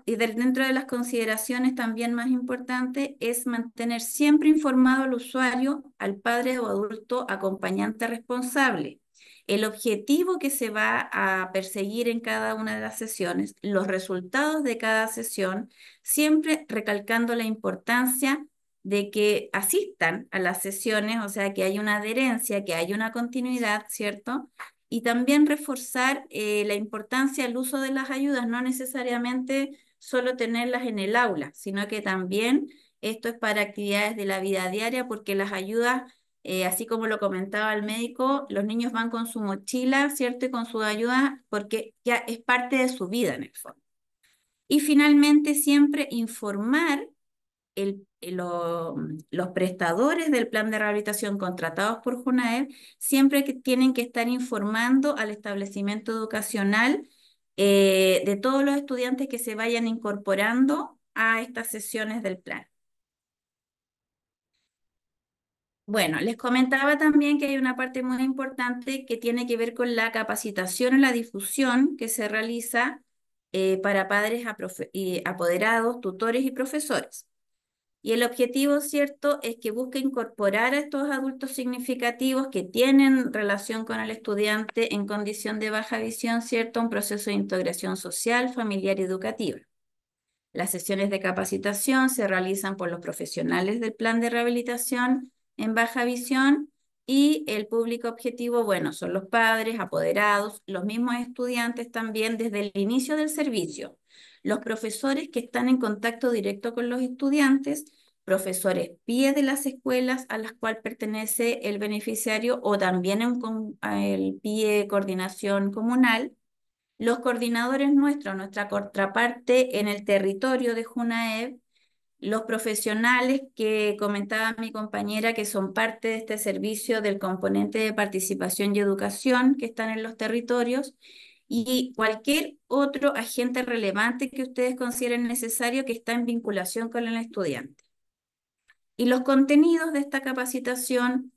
Dentro de las consideraciones también más importantes es mantener siempre informado al usuario, al padre o adulto acompañante responsable, el objetivo que se va a perseguir en cada una de las sesiones, los resultados de cada sesión, siempre recalcando la importancia de que asistan a las sesiones, o sea, que haya una adherencia, que haya una continuidad, ¿cierto? Y también reforzar la importancia del uso de las ayudas, no necesariamente solo tenerlas en el aula, sino que también esto es para actividades de la vida diaria, porque las ayudas, así como lo comentaba el médico, los niños van con su mochila, ¿cierto? Y con su ayuda, porque ya es parte de su vida en el fondo. Y finalmente siempre informar los prestadores del plan de rehabilitación contratados por Junaed siempre que tienen que estar informando al establecimiento educacional de todos los estudiantes que se vayan incorporando a estas sesiones del plan. Bueno, les comentaba también que hay una parte muy importante que tiene que ver con la capacitación y la difusión que se realiza para padres apoderados, tutores y profesores. Y el objetivo, ¿cierto?, es que busque incorporar a estos adultos significativos que tienen relación con el estudiante en condición de baja visión, ¿cierto?, un proceso de integración social, familiar y educativa. Las sesiones de capacitación se realizan por los profesionales del plan de rehabilitación en baja visión y el público objetivo, bueno, son los padres, apoderados, los mismos estudiantes también desde el inicio del servicio, los profesores que están en contacto directo con los estudiantes, profesores PIE de las escuelas a las cuales pertenece el beneficiario o también el PIE coordinación comunal, los coordinadores nuestros, nuestra contraparte en el territorio de Junaed, los profesionales que comentaba mi compañera que son parte de este servicio del componente de participación y educación que están en los territorios y cualquier otro agente relevante que ustedes consideren necesario que está en vinculación con el estudiante. Y los contenidos de esta capacitación,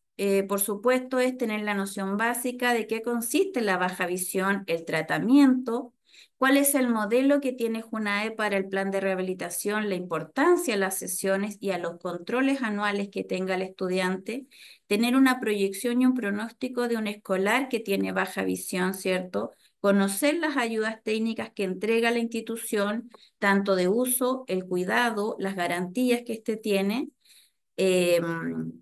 por supuesto, es tener la noción básica de qué consiste la baja visión, el tratamiento, cuál es el modelo que tiene JUNAE para el plan de rehabilitación, la importancia de las sesiones y a los controles anuales que tenga el estudiante, tener una proyección y un pronóstico de un escolar que tiene baja visión, ¿cierto? Conocer las ayudas técnicas que entrega la institución, tanto de uso, el cuidado, las garantías que éste tiene, eh,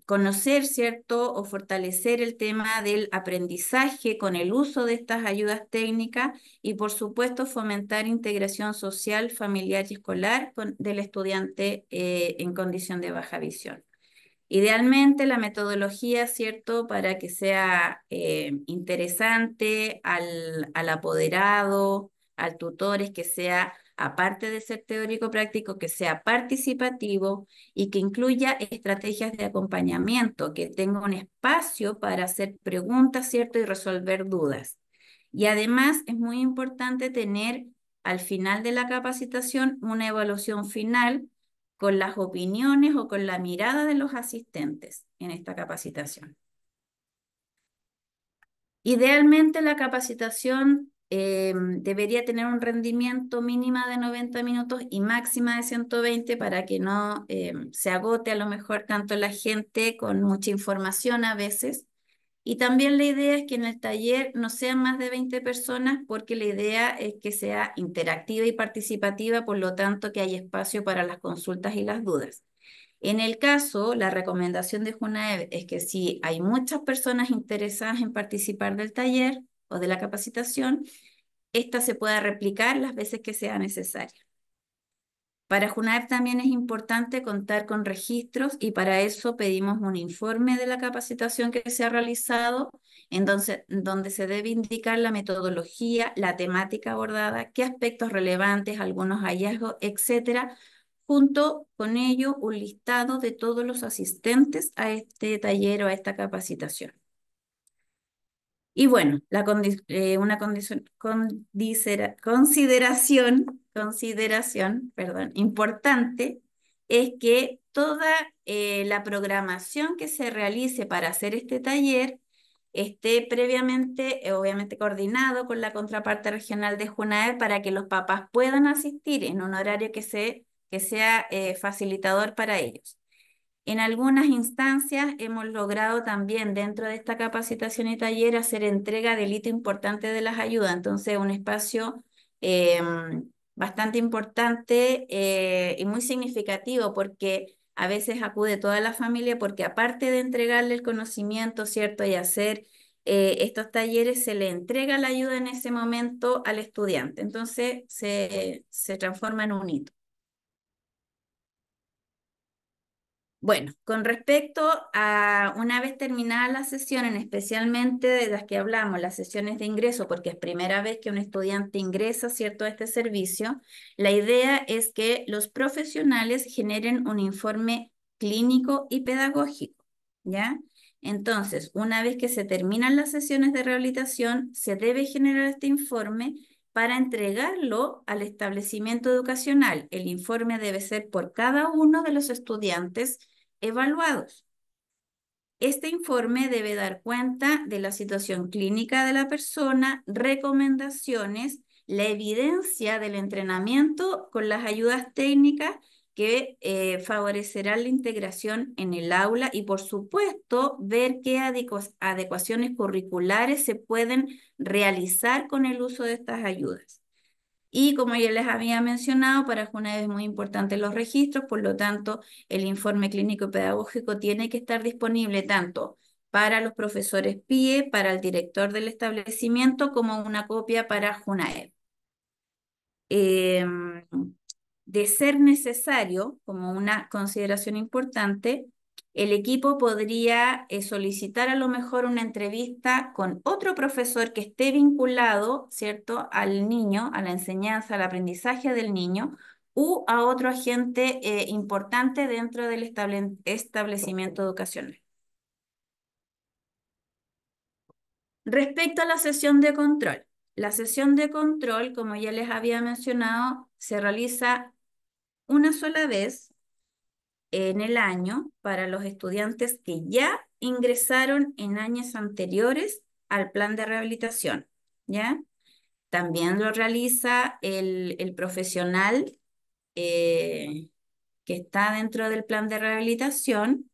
conocer, ¿cierto? O fortalecer el tema del aprendizaje con el uso de estas ayudas técnicas y, por supuesto, fomentar integración social, familiar y escolar del estudiante en condición de baja visión. Idealmente la metodología, ¿cierto? Para que sea interesante al apoderado, al tutor, es que sea, aparte de ser teórico práctico, que sea participativo y que incluya estrategias de acompañamiento, que tenga un espacio para hacer preguntas, ¿cierto? Y resolver dudas. Y además es muy importante tener al final de la capacitación una evaluación final con las opiniones o con la mirada de los asistentes en esta capacitación. Idealmente la capacitación debería tener un rendimiento mínima de 90 minutos y máxima de 120 para que no se agote a lo mejor tanto la gente con mucha información a veces. Y también la idea es que en el taller no sean más de 20 personas porque la idea es que sea interactiva y participativa, por lo tanto que haya espacio para las consultas y las dudas. En el caso, la recomendación de JUNAEB es que si hay muchas personas interesadas en participar del taller o de la capacitación, esta se pueda replicar las veces que sea necesaria. Para JUNAEB también es importante contar con registros y para eso pedimos un informe de la capacitación que se ha realizado, donde se debe indicar la metodología, la temática abordada, qué aspectos relevantes, algunos hallazgos, etcétera, junto con ello un listado de todos los asistentes a este taller o a esta capacitación. Y bueno, una consideración, perdón, importante es que toda la programación que se realice para hacer este taller esté previamente, obviamente, coordinado con la contraparte regional de JUNAEB para que los papás puedan asistir en un horario que sea facilitador para ellos. En algunas instancias hemos logrado también dentro de esta capacitación y taller hacer entrega del hito importante de las ayudas. Entonces, un espacio bastante importante y muy significativo porque a veces acude toda la familia porque aparte de entregarle el conocimiento, ¿cierto? Y hacer estos talleres, se le entrega la ayuda en ese momento al estudiante. Entonces, se transforma en un hito. Bueno, con respecto a una vez terminada la sesión, especialmente de las que hablamos, las sesiones de ingreso, porque es primera vez que un estudiante ingresa, ¿cierto?, a este servicio, la idea es que los profesionales generen un informe clínico y pedagógico, ¿ya? Entonces, una vez que se terminan las sesiones de rehabilitación, se debe generar este informe para entregarlo al establecimiento educacional. El informe debe ser por cada uno de los estudiantes evaluados. Este informe debe dar cuenta de la situación clínica de la persona, recomendaciones, la evidencia del entrenamiento con las ayudas técnicas que favorecerán la integración en el aula y, por supuesto, ver qué adecuaciones curriculares se pueden realizar con el uso de estas ayudas. Y como ya les había mencionado, para JUNAEB es muy importante los registros, por lo tanto, el informe clínico y pedagógico tiene que estar disponible tanto para los profesores PIE, para el director del establecimiento, como una copia para JUNAEB. De ser necesario, como una consideración importante, el equipo podría solicitar a lo mejor una entrevista con otro profesor que esté vinculado, ¿cierto?, al niño, a la enseñanza, al aprendizaje del niño, u a otro agente importante dentro del establecimiento educacional. Respecto a la sesión de control. La sesión de control, como ya les había mencionado, se realiza una sola vez en el año para los estudiantes que ya ingresaron en años anteriores al plan de rehabilitación, ¿ya? También lo realiza el profesional que está dentro del plan de rehabilitación.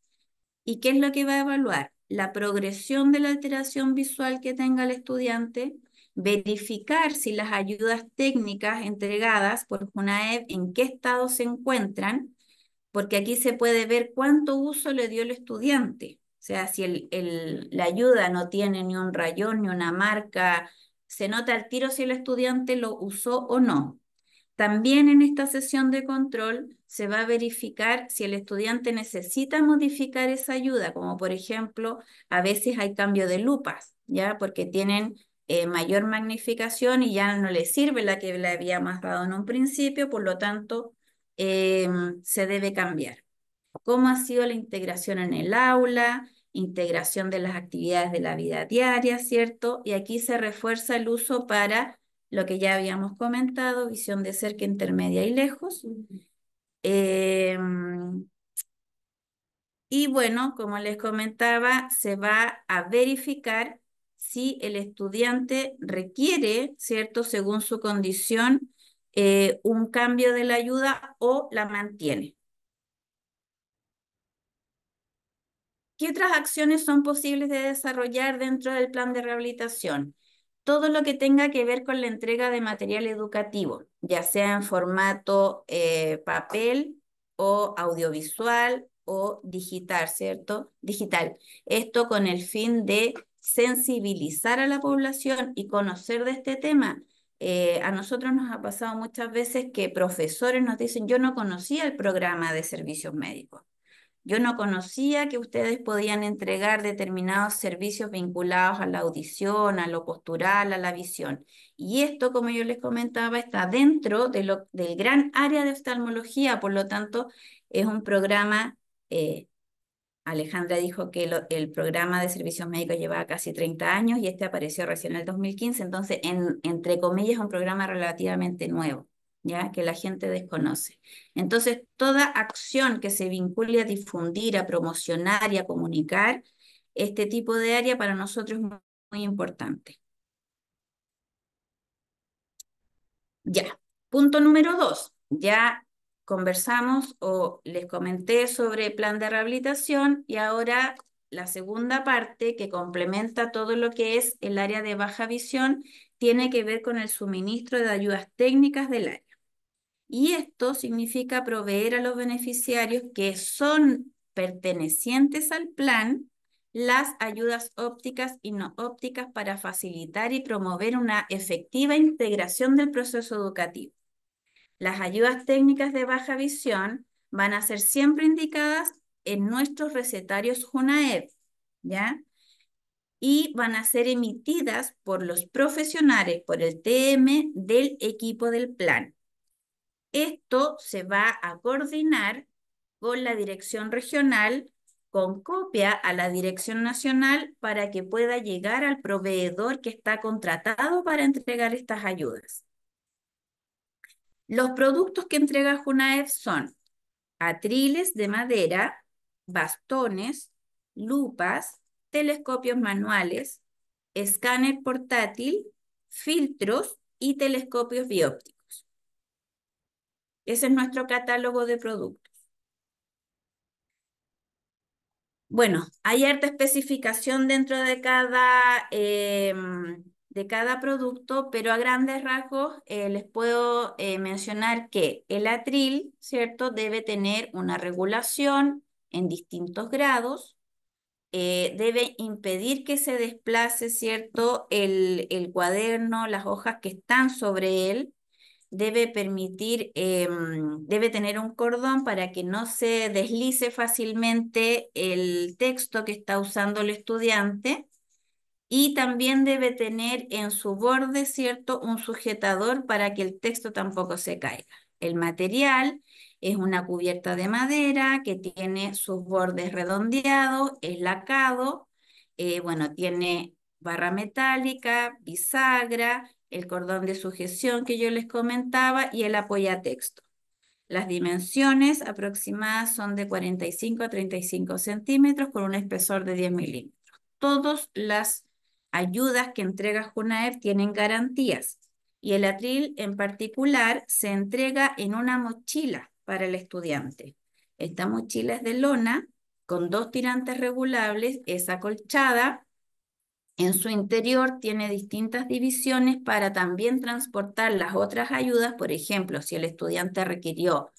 ¿Y qué es lo que va a evaluar? La progresión de la alteración visual que tenga el estudiante, verificar si las ayudas técnicas entregadas por JUNAEB en qué estado se encuentran, porque aquí se puede ver cuánto uso le dio el estudiante. O sea, si la ayuda no tiene ni un rayón ni una marca, se nota al tiro si el estudiante lo usó o no. También en esta sesión de control se va a verificar si el estudiante necesita modificar esa ayuda, como por ejemplo, a veces hay cambio de lupas, ¿ya? Porque tienen mayor magnificación y ya no les sirve la que le habíamos dado en un principio, por lo tanto, se debe cambiar. ¿Cómo ha sido la integración en el aula? Integración de las actividades de la vida diaria, ¿cierto? Y aquí se refuerza el uso para lo que ya habíamos comentado, visión de cerca, intermedia y lejos. Y bueno, como les comentaba, se va a verificar si el estudiante requiere, ¿cierto? Según su condición, un cambio de la ayuda o la mantiene. ¿Qué otras acciones son posibles de desarrollar dentro del plan de rehabilitación? Todo lo que tenga que ver con la entrega de material educativo, ya sea en formato papel o audiovisual o digital, ¿cierto? Digital. Esto con el fin de sensibilizar a la población y conocer de este tema. A nosotros nos ha pasado muchas veces que profesores nos dicen, yo no conocía el programa de servicios médicos. Yo no conocía que ustedes podían entregar determinados servicios vinculados a la audición, a lo postural, a la visión. Y esto, como yo les comentaba, está dentro del gran área de oftalmología, por lo tanto, es un programa, Alejandra dijo que el programa de servicios médicos llevaba casi 30 años y este apareció recién en el 2015, entonces, entre comillas, es un programa relativamente nuevo, ¿ya? Que la gente desconoce. Entonces, toda acción que se vincule a difundir, a promocionar y a comunicar este tipo de área para nosotros es muy importante. Ya, punto número 2. Ya conversamos o les comenté sobre el plan de rehabilitación y ahora la segunda parte que complementa todo lo que es el área de baja visión tiene que ver con el suministro de ayudas técnicas del área. Y esto significa proveer a los beneficiarios que son pertenecientes al plan las ayudas ópticas y no ópticas para facilitar y promover una efectiva integración del proceso educativo. Las ayudas técnicas de baja visión van a ser siempre indicadas en nuestros recetarios JUNAEB, ¿ya? Y van a ser emitidas por los profesionales, por el TM del equipo del plan. Esto se va a coordinar con la dirección regional, con copia a la dirección nacional para que pueda llegar al proveedor que está contratado para entregar estas ayudas. Los productos que entrega JUNAEB son atriles de madera, bastones, lupas, telescopios manuales, escáner portátil, filtros y telescopios biópticos. Ese es nuestro catálogo de productos. Bueno, hay harta especificación dentro de cada producto, pero a grandes rasgos les puedo mencionar que el atril, ¿cierto?, debe tener una regulación en distintos grados, debe impedir que se desplace, ¿cierto?, el cuaderno, las hojas que están sobre él, debe debe tener un cordón para que no se deslice fácilmente el texto que está usando el estudiante y también debe tener en su borde, ¿cierto?, un sujetador para que el texto tampoco se caiga. El material es una cubierta de madera que tiene sus bordes redondeados, es lacado, bueno, tiene barra metálica, bisagra, el cordón de sujeción que yo les comentaba y el apoyatexto. Las dimensiones aproximadas son de 45 a 35 centímetros con un espesor de 10 milímetros. Todas las ayudas que entrega Junaep tienen garantías y el atril en particular se entrega en una mochila para el estudiante. Esta mochila es de lona con 2 tirantes regulables, es acolchada. En su interior tiene distintas divisiones para también transportar las otras ayudas. Por ejemplo, si el estudiante requirió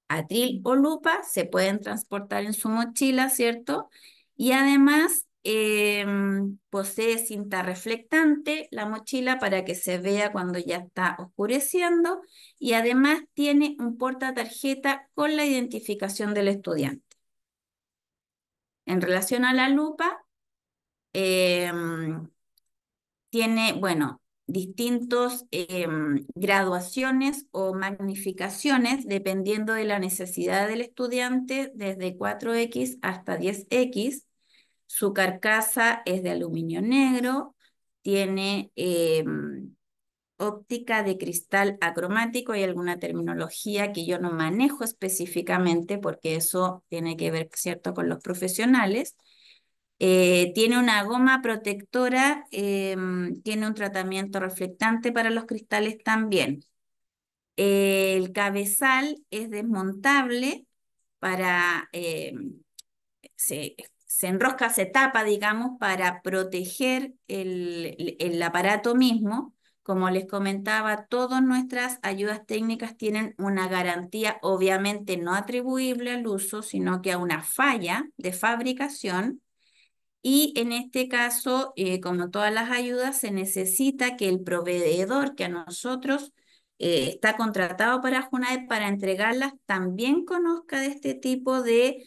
atril o lupa, se pueden transportar en su mochila, ¿cierto? Y además posee cinta reflectante la mochila para que se vea cuando ya está oscureciendo y además tiene un portatarjeta con la identificación del estudiante. En relación a la lupa, tiene, bueno, distintos graduaciones o magnificaciones dependiendo de la necesidad del estudiante, desde 4X hasta 10X. Su carcasa es de aluminio negro, tiene óptica de cristal acromático. Hay alguna terminología que yo no manejo específicamente porque eso tiene que ver, ¿cierto?, con los profesionales. Tiene una goma protectora, tiene un tratamiento reflectante para los cristales también. El cabezal es desmontable para, se enrosca, se tapa, digamos, para proteger el aparato mismo. Como les comentaba, todas nuestras ayudas técnicas tienen una garantía, obviamente no atribuible al uso, sino que a una falla de fabricación. Y en este caso, como todas las ayudas, se necesita que el proveedor que a nosotros está contratado para Junaep para entregarlas también conozca de este tipo de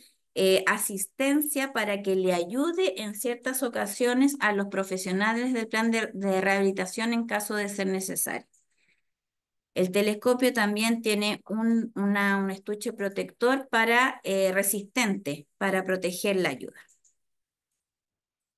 asistencia para que le ayude en ciertas ocasiones a los profesionales del plan de rehabilitación en caso de ser necesario. El telescopio también tiene un estuche protector para, resistente para proteger la ayuda.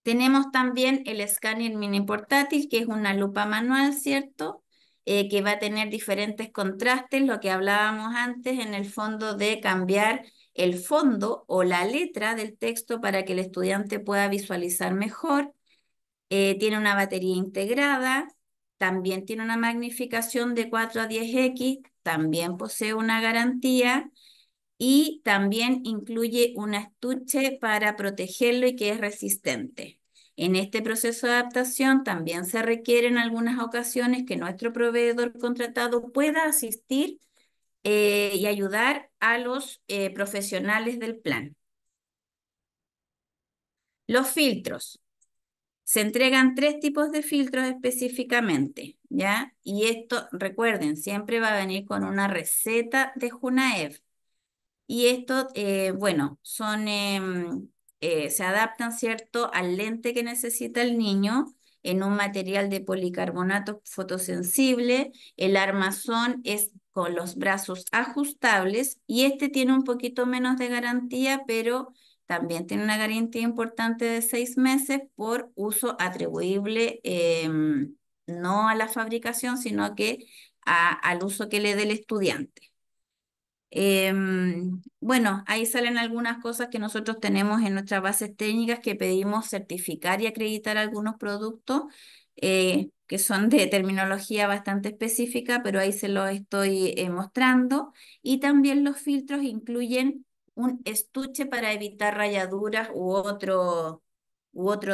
Tenemos también el escáner mini portátil, que es una lupa manual, ¿cierto? Que va a tener diferentes contrastes, lo que hablábamos antes en el fondo de cambiar el fondo o la letra del texto para que el estudiante pueda visualizar mejor. Tiene una batería integrada, también tiene una magnificación de 4 a 10X, también posee una garantía y también incluye un estuche para protegerlo y que es resistente. En este proceso de adaptación también se requiere en algunas ocasiones que nuestro proveedor contratado pueda asistir y ayudar a los profesionales del plan. Los filtros. Se entregan 3 tipos de filtros específicamente, ¿ya? Y esto, recuerden, siempre va a venir con una receta de Junaep. Y estos, bueno, se adaptan, ¿cierto?, al lente que necesita el niño en un material de policarbonato fotosensible. El armazón es con los brazos ajustables y este tiene un poquito menos de garantía, pero también tiene una garantía importante de 6 meses por uso atribuible, no a la fabricación, sino que al uso que le dé el estudiante. Bueno, ahí salen algunas cosas que nosotros tenemos en nuestras bases técnicas que pedimos certificar y acreditar algunos productos que son de terminología bastante específica, pero ahí se los estoy mostrando. Y también los filtros incluyen un estuche para evitar rayaduras u otro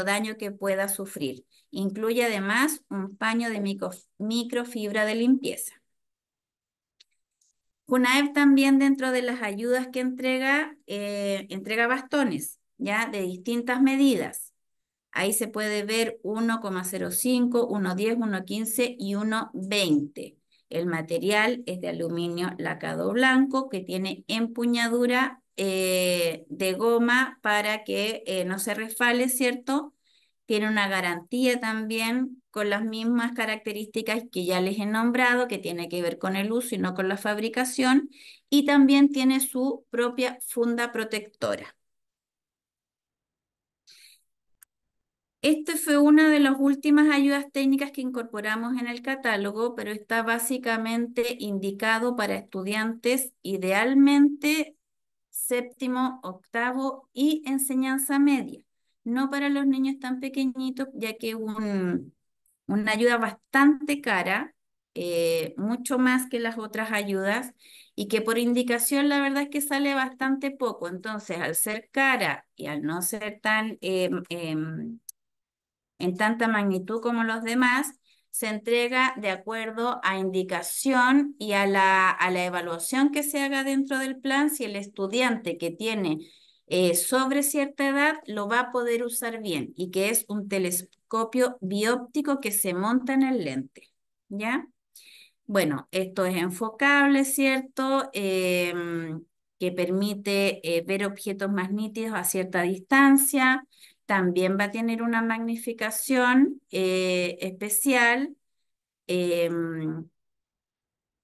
daño que pueda sufrir. Incluye además un paño de microfibra de limpieza. Junaep también dentro de las ayudas que entrega, entrega bastones, ¿ya? De distintas medidas. Ahí se puede ver 1,05, 1,10, 1,15 y 1,20. El material es de aluminio lacado blanco que tiene empuñadura de goma para que no se resbale, ¿cierto? tiene una garantía también con las mismas características que ya les he nombrado, que tiene que ver con el uso y no con la fabricación, y también tiene su propia funda protectora. Este fue una de las últimas ayudas técnicas que incorporamos en el catálogo, pero está básicamente indicado para estudiantes idealmente séptimo, octavo y enseñanza media, no para los niños tan pequeñitos, ya que es una ayuda bastante cara, mucho más que las otras ayudas, y que por indicación la verdad es que sale bastante poco. Entonces, al ser cara y al no ser tan en tanta magnitud como los demás, se entrega de acuerdo a indicación y a la evaluación que se haga dentro del plan. Si el estudiante que tiene sobre cierta edad lo va a poder usar bien, y que es un telescopio bióptico que se monta en el lente, ¿ya? Bueno, esto es enfocable, ¿cierto? Que permite ver objetos más nítidos a cierta distancia. También va a tener una magnificación especial. em,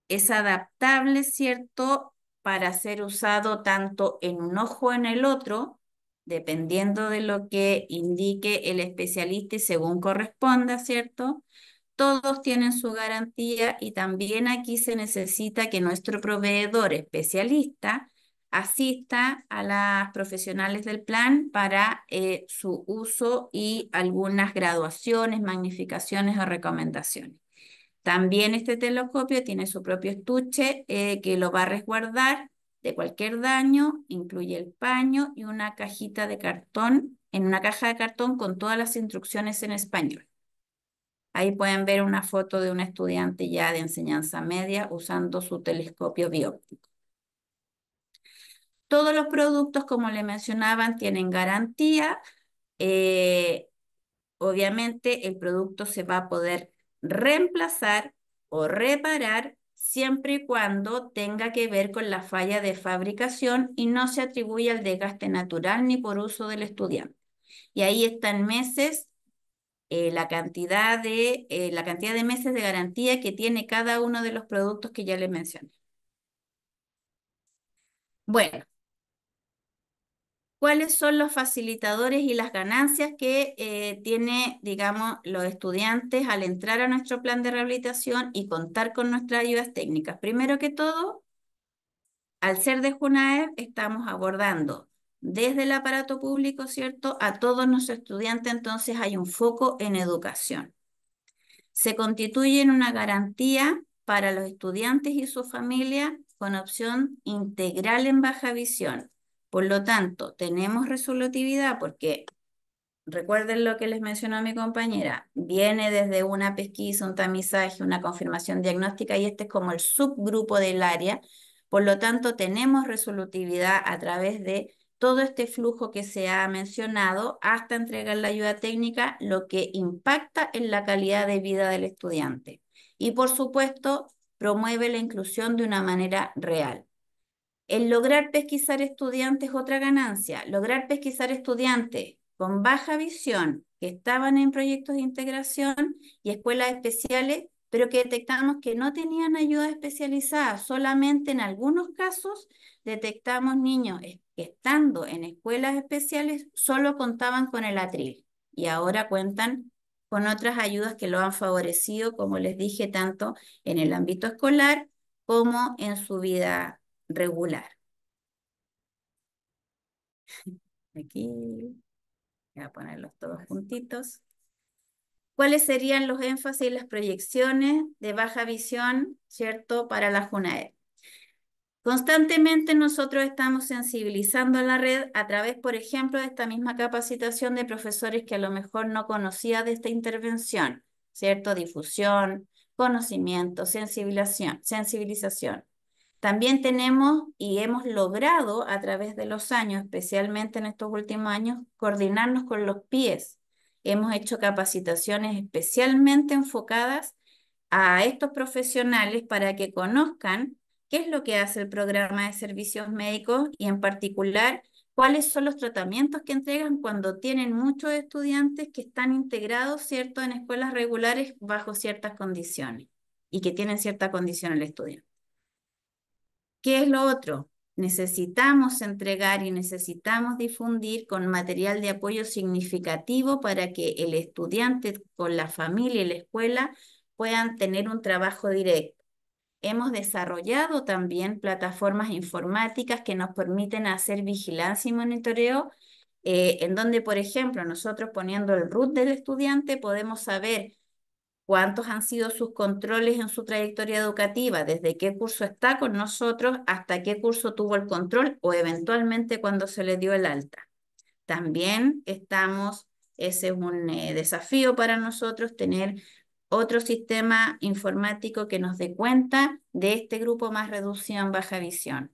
es adaptable, ¿cierto? Para ser usado tanto en un ojo o en el otro, dependiendo de lo que indique el especialista y según corresponda, ¿cierto? Todos tienen su garantía, y también aquí se necesita que nuestro proveedor especialista asista a las profesionales del plan para su uso y algunas graduaciones, magnificaciones o recomendaciones. También este telescopio tiene su propio estuche que lo va a resguardar de cualquier daño, incluye el paño y una cajita de cartón, en una caja de cartón con todas las instrucciones en español. Ahí pueden ver una foto de un estudiante ya de enseñanza media usando su telescopio bióptico. Todos los productos, como le mencionaban, tienen garantía. Obviamente el producto se va a poder reemplazar o reparar siempre y cuando tenga que ver con la falla de fabricación y no se atribuya al desgaste natural ni por uso del estudiante. Y ahí están meses la cantidad de meses de garantía que tiene cada uno de los productos que ya les mencioné. Bueno, ¿cuáles son los facilitadores y las ganancias que tiene, digamos, los estudiantes al entrar a nuestro plan de rehabilitación y contar con nuestras ayudas técnicas? Primero que todo, al ser de Junaed, estamos abordando desde el aparato público, ¿cierto?, a todos nuestros estudiantes, entonces hay un foco en educación. Se constituye en una garantía para los estudiantes y su familia con opción integral en baja visión. Por lo tanto, tenemos resolutividad porque, recuerden lo que les mencionó mi compañera, viene desde una pesquisa, un tamizaje, una confirmación diagnóstica, y este es como el subgrupo del área. Por lo tanto, tenemos resolutividad a través de todo este flujo que se ha mencionado hasta entregar la ayuda técnica, lo que impacta en la calidad de vida del estudiante. Y por supuesto, promueve la inclusión de una manera real. El lograr pesquisar estudiantes, otra ganancia, lograr pesquisar estudiantes con baja visión que estaban en proyectos de integración y escuelas especiales, pero que detectamos que no tenían ayuda especializada. Solamente en algunos casos detectamos niños que estando en escuelas especiales solo contaban con el atril, y ahora cuentan con otras ayudas que lo han favorecido, como les dije, tanto en el ámbito escolar como en su vida regular. Aquí voy a ponerlos todos juntitos. ¿Cuáles serían los énfasis y las proyecciones de baja visión, cierto, para la Junaed? Constantemente nosotros estamos sensibilizando a la red a través, por ejemplo, de esta misma capacitación de profesores que a lo mejor no conocía de esta intervención, ¿cierto? Difusión, conocimiento, sensibilización. También tenemos y hemos logrado a través de los años, especialmente en estos últimos años, coordinarnos con los PIEs. Hemos hecho capacitaciones especialmente enfocadas a estos profesionales para que conozcan qué es lo que hace el programa de servicios médicos y en particular cuáles son los tratamientos que entregan cuando tienen muchos estudiantes que están integrados, ¿cierto?, en escuelas regulares bajo ciertas condiciones y que tienen cierta condición el estudiante. ¿Qué es lo otro? Necesitamos entregar y necesitamos difundir con material de apoyo significativo para que el estudiante con la familia y la escuela puedan tener un trabajo directo. Hemos desarrollado también plataformas informáticas que nos permiten hacer vigilancia y monitoreo, en donde, por ejemplo, nosotros poniendo el RUT del estudiante podemos saber cuántos han sido sus controles en su trayectoria educativa, desde qué curso está con nosotros hasta qué curso tuvo el control o eventualmente cuando se le dio el alta. También ese es un desafío para nosotros, tener otro sistema informático que nos dé cuenta de este grupo más reducido en baja visión.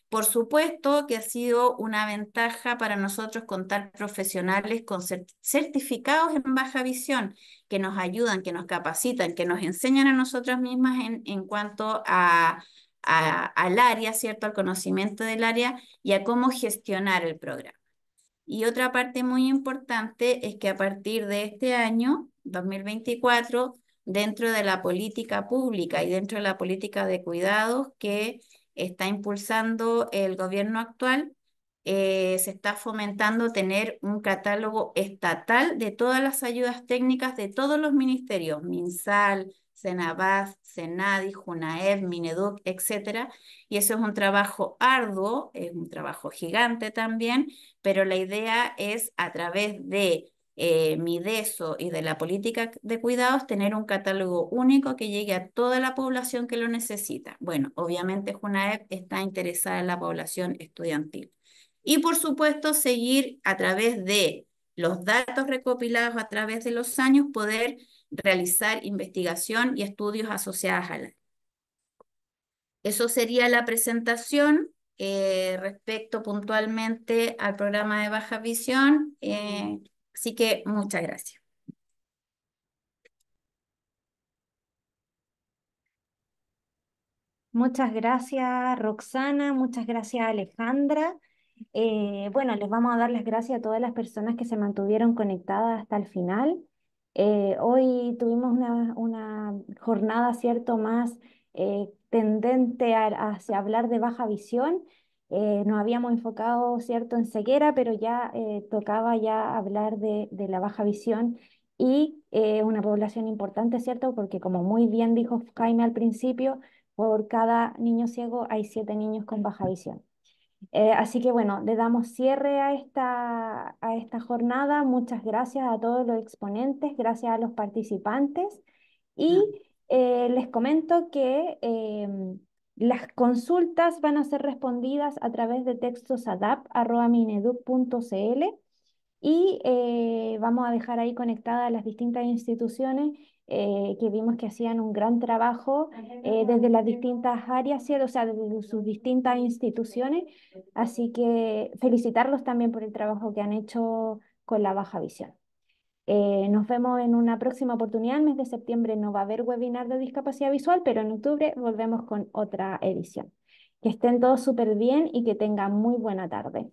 Por supuesto que ha sido una ventaja para nosotros contar profesionales con certificados en baja visión que nos ayudan, que nos capacitan, que nos enseñan a nosotras mismas en cuanto al área, ¿cierto? Al conocimiento del área y a cómo gestionar el programa. Y otra parte muy importante es que a partir de este año, 2024, dentro de la política pública y dentro de la política de cuidados que está impulsando el gobierno actual, se está fomentando tener un catálogo estatal de todas las ayudas técnicas de todos los ministerios, MinSal, Senabas, Senadi, Junaev, Mineduc, etcétera. Y eso es un trabajo arduo, es un trabajo gigante también, pero la idea es a través de Mideso y de la política de cuidados tener un catálogo único que llegue a toda la población que lo necesita. Bueno, obviamente Junaep está interesada en la población estudiantil. Y por supuesto seguir a través de los datos recopilados a través de los años, poder realizar investigación y estudios asociados a la. Eso sería la presentación respecto puntualmente al programa de baja visión. Así que muchas gracias. Muchas gracias, Roxana, muchas gracias, Alejandra. Bueno, les vamos a dar las gracias a todas las personas que se mantuvieron conectadas hasta el final. Hoy tuvimos una jornada, ¿cierto?, más tendente hacia hablar de baja visión. Nos habíamos enfocado, ¿cierto?, en ceguera, pero ya tocaba ya hablar de la baja visión y una población importante, ¿cierto? Porque como muy bien dijo Jaime al principio, por cada niño ciego hay 7 niños con baja visión. Así que bueno, le damos cierre a esta jornada. Muchas gracias a todos los exponentes, gracias a los participantes. Y les comento que las consultas van a ser respondidas a través de textosadap@mineduc.cl y vamos a dejar ahí conectadas las distintas instituciones que vimos que hacían un gran trabajo desde las distintas áreas, ¿cierto? O sea, desde sus distintas instituciones. Así que felicitarlos también por el trabajo que han hecho con la baja visión. Nos vemos en una próxima oportunidad. El mes de septiembre no va a haber webinar de discapacidad visual, pero en octubre volvemos con otra edición. Que estén todos súper bien y que tengan muy buena tarde.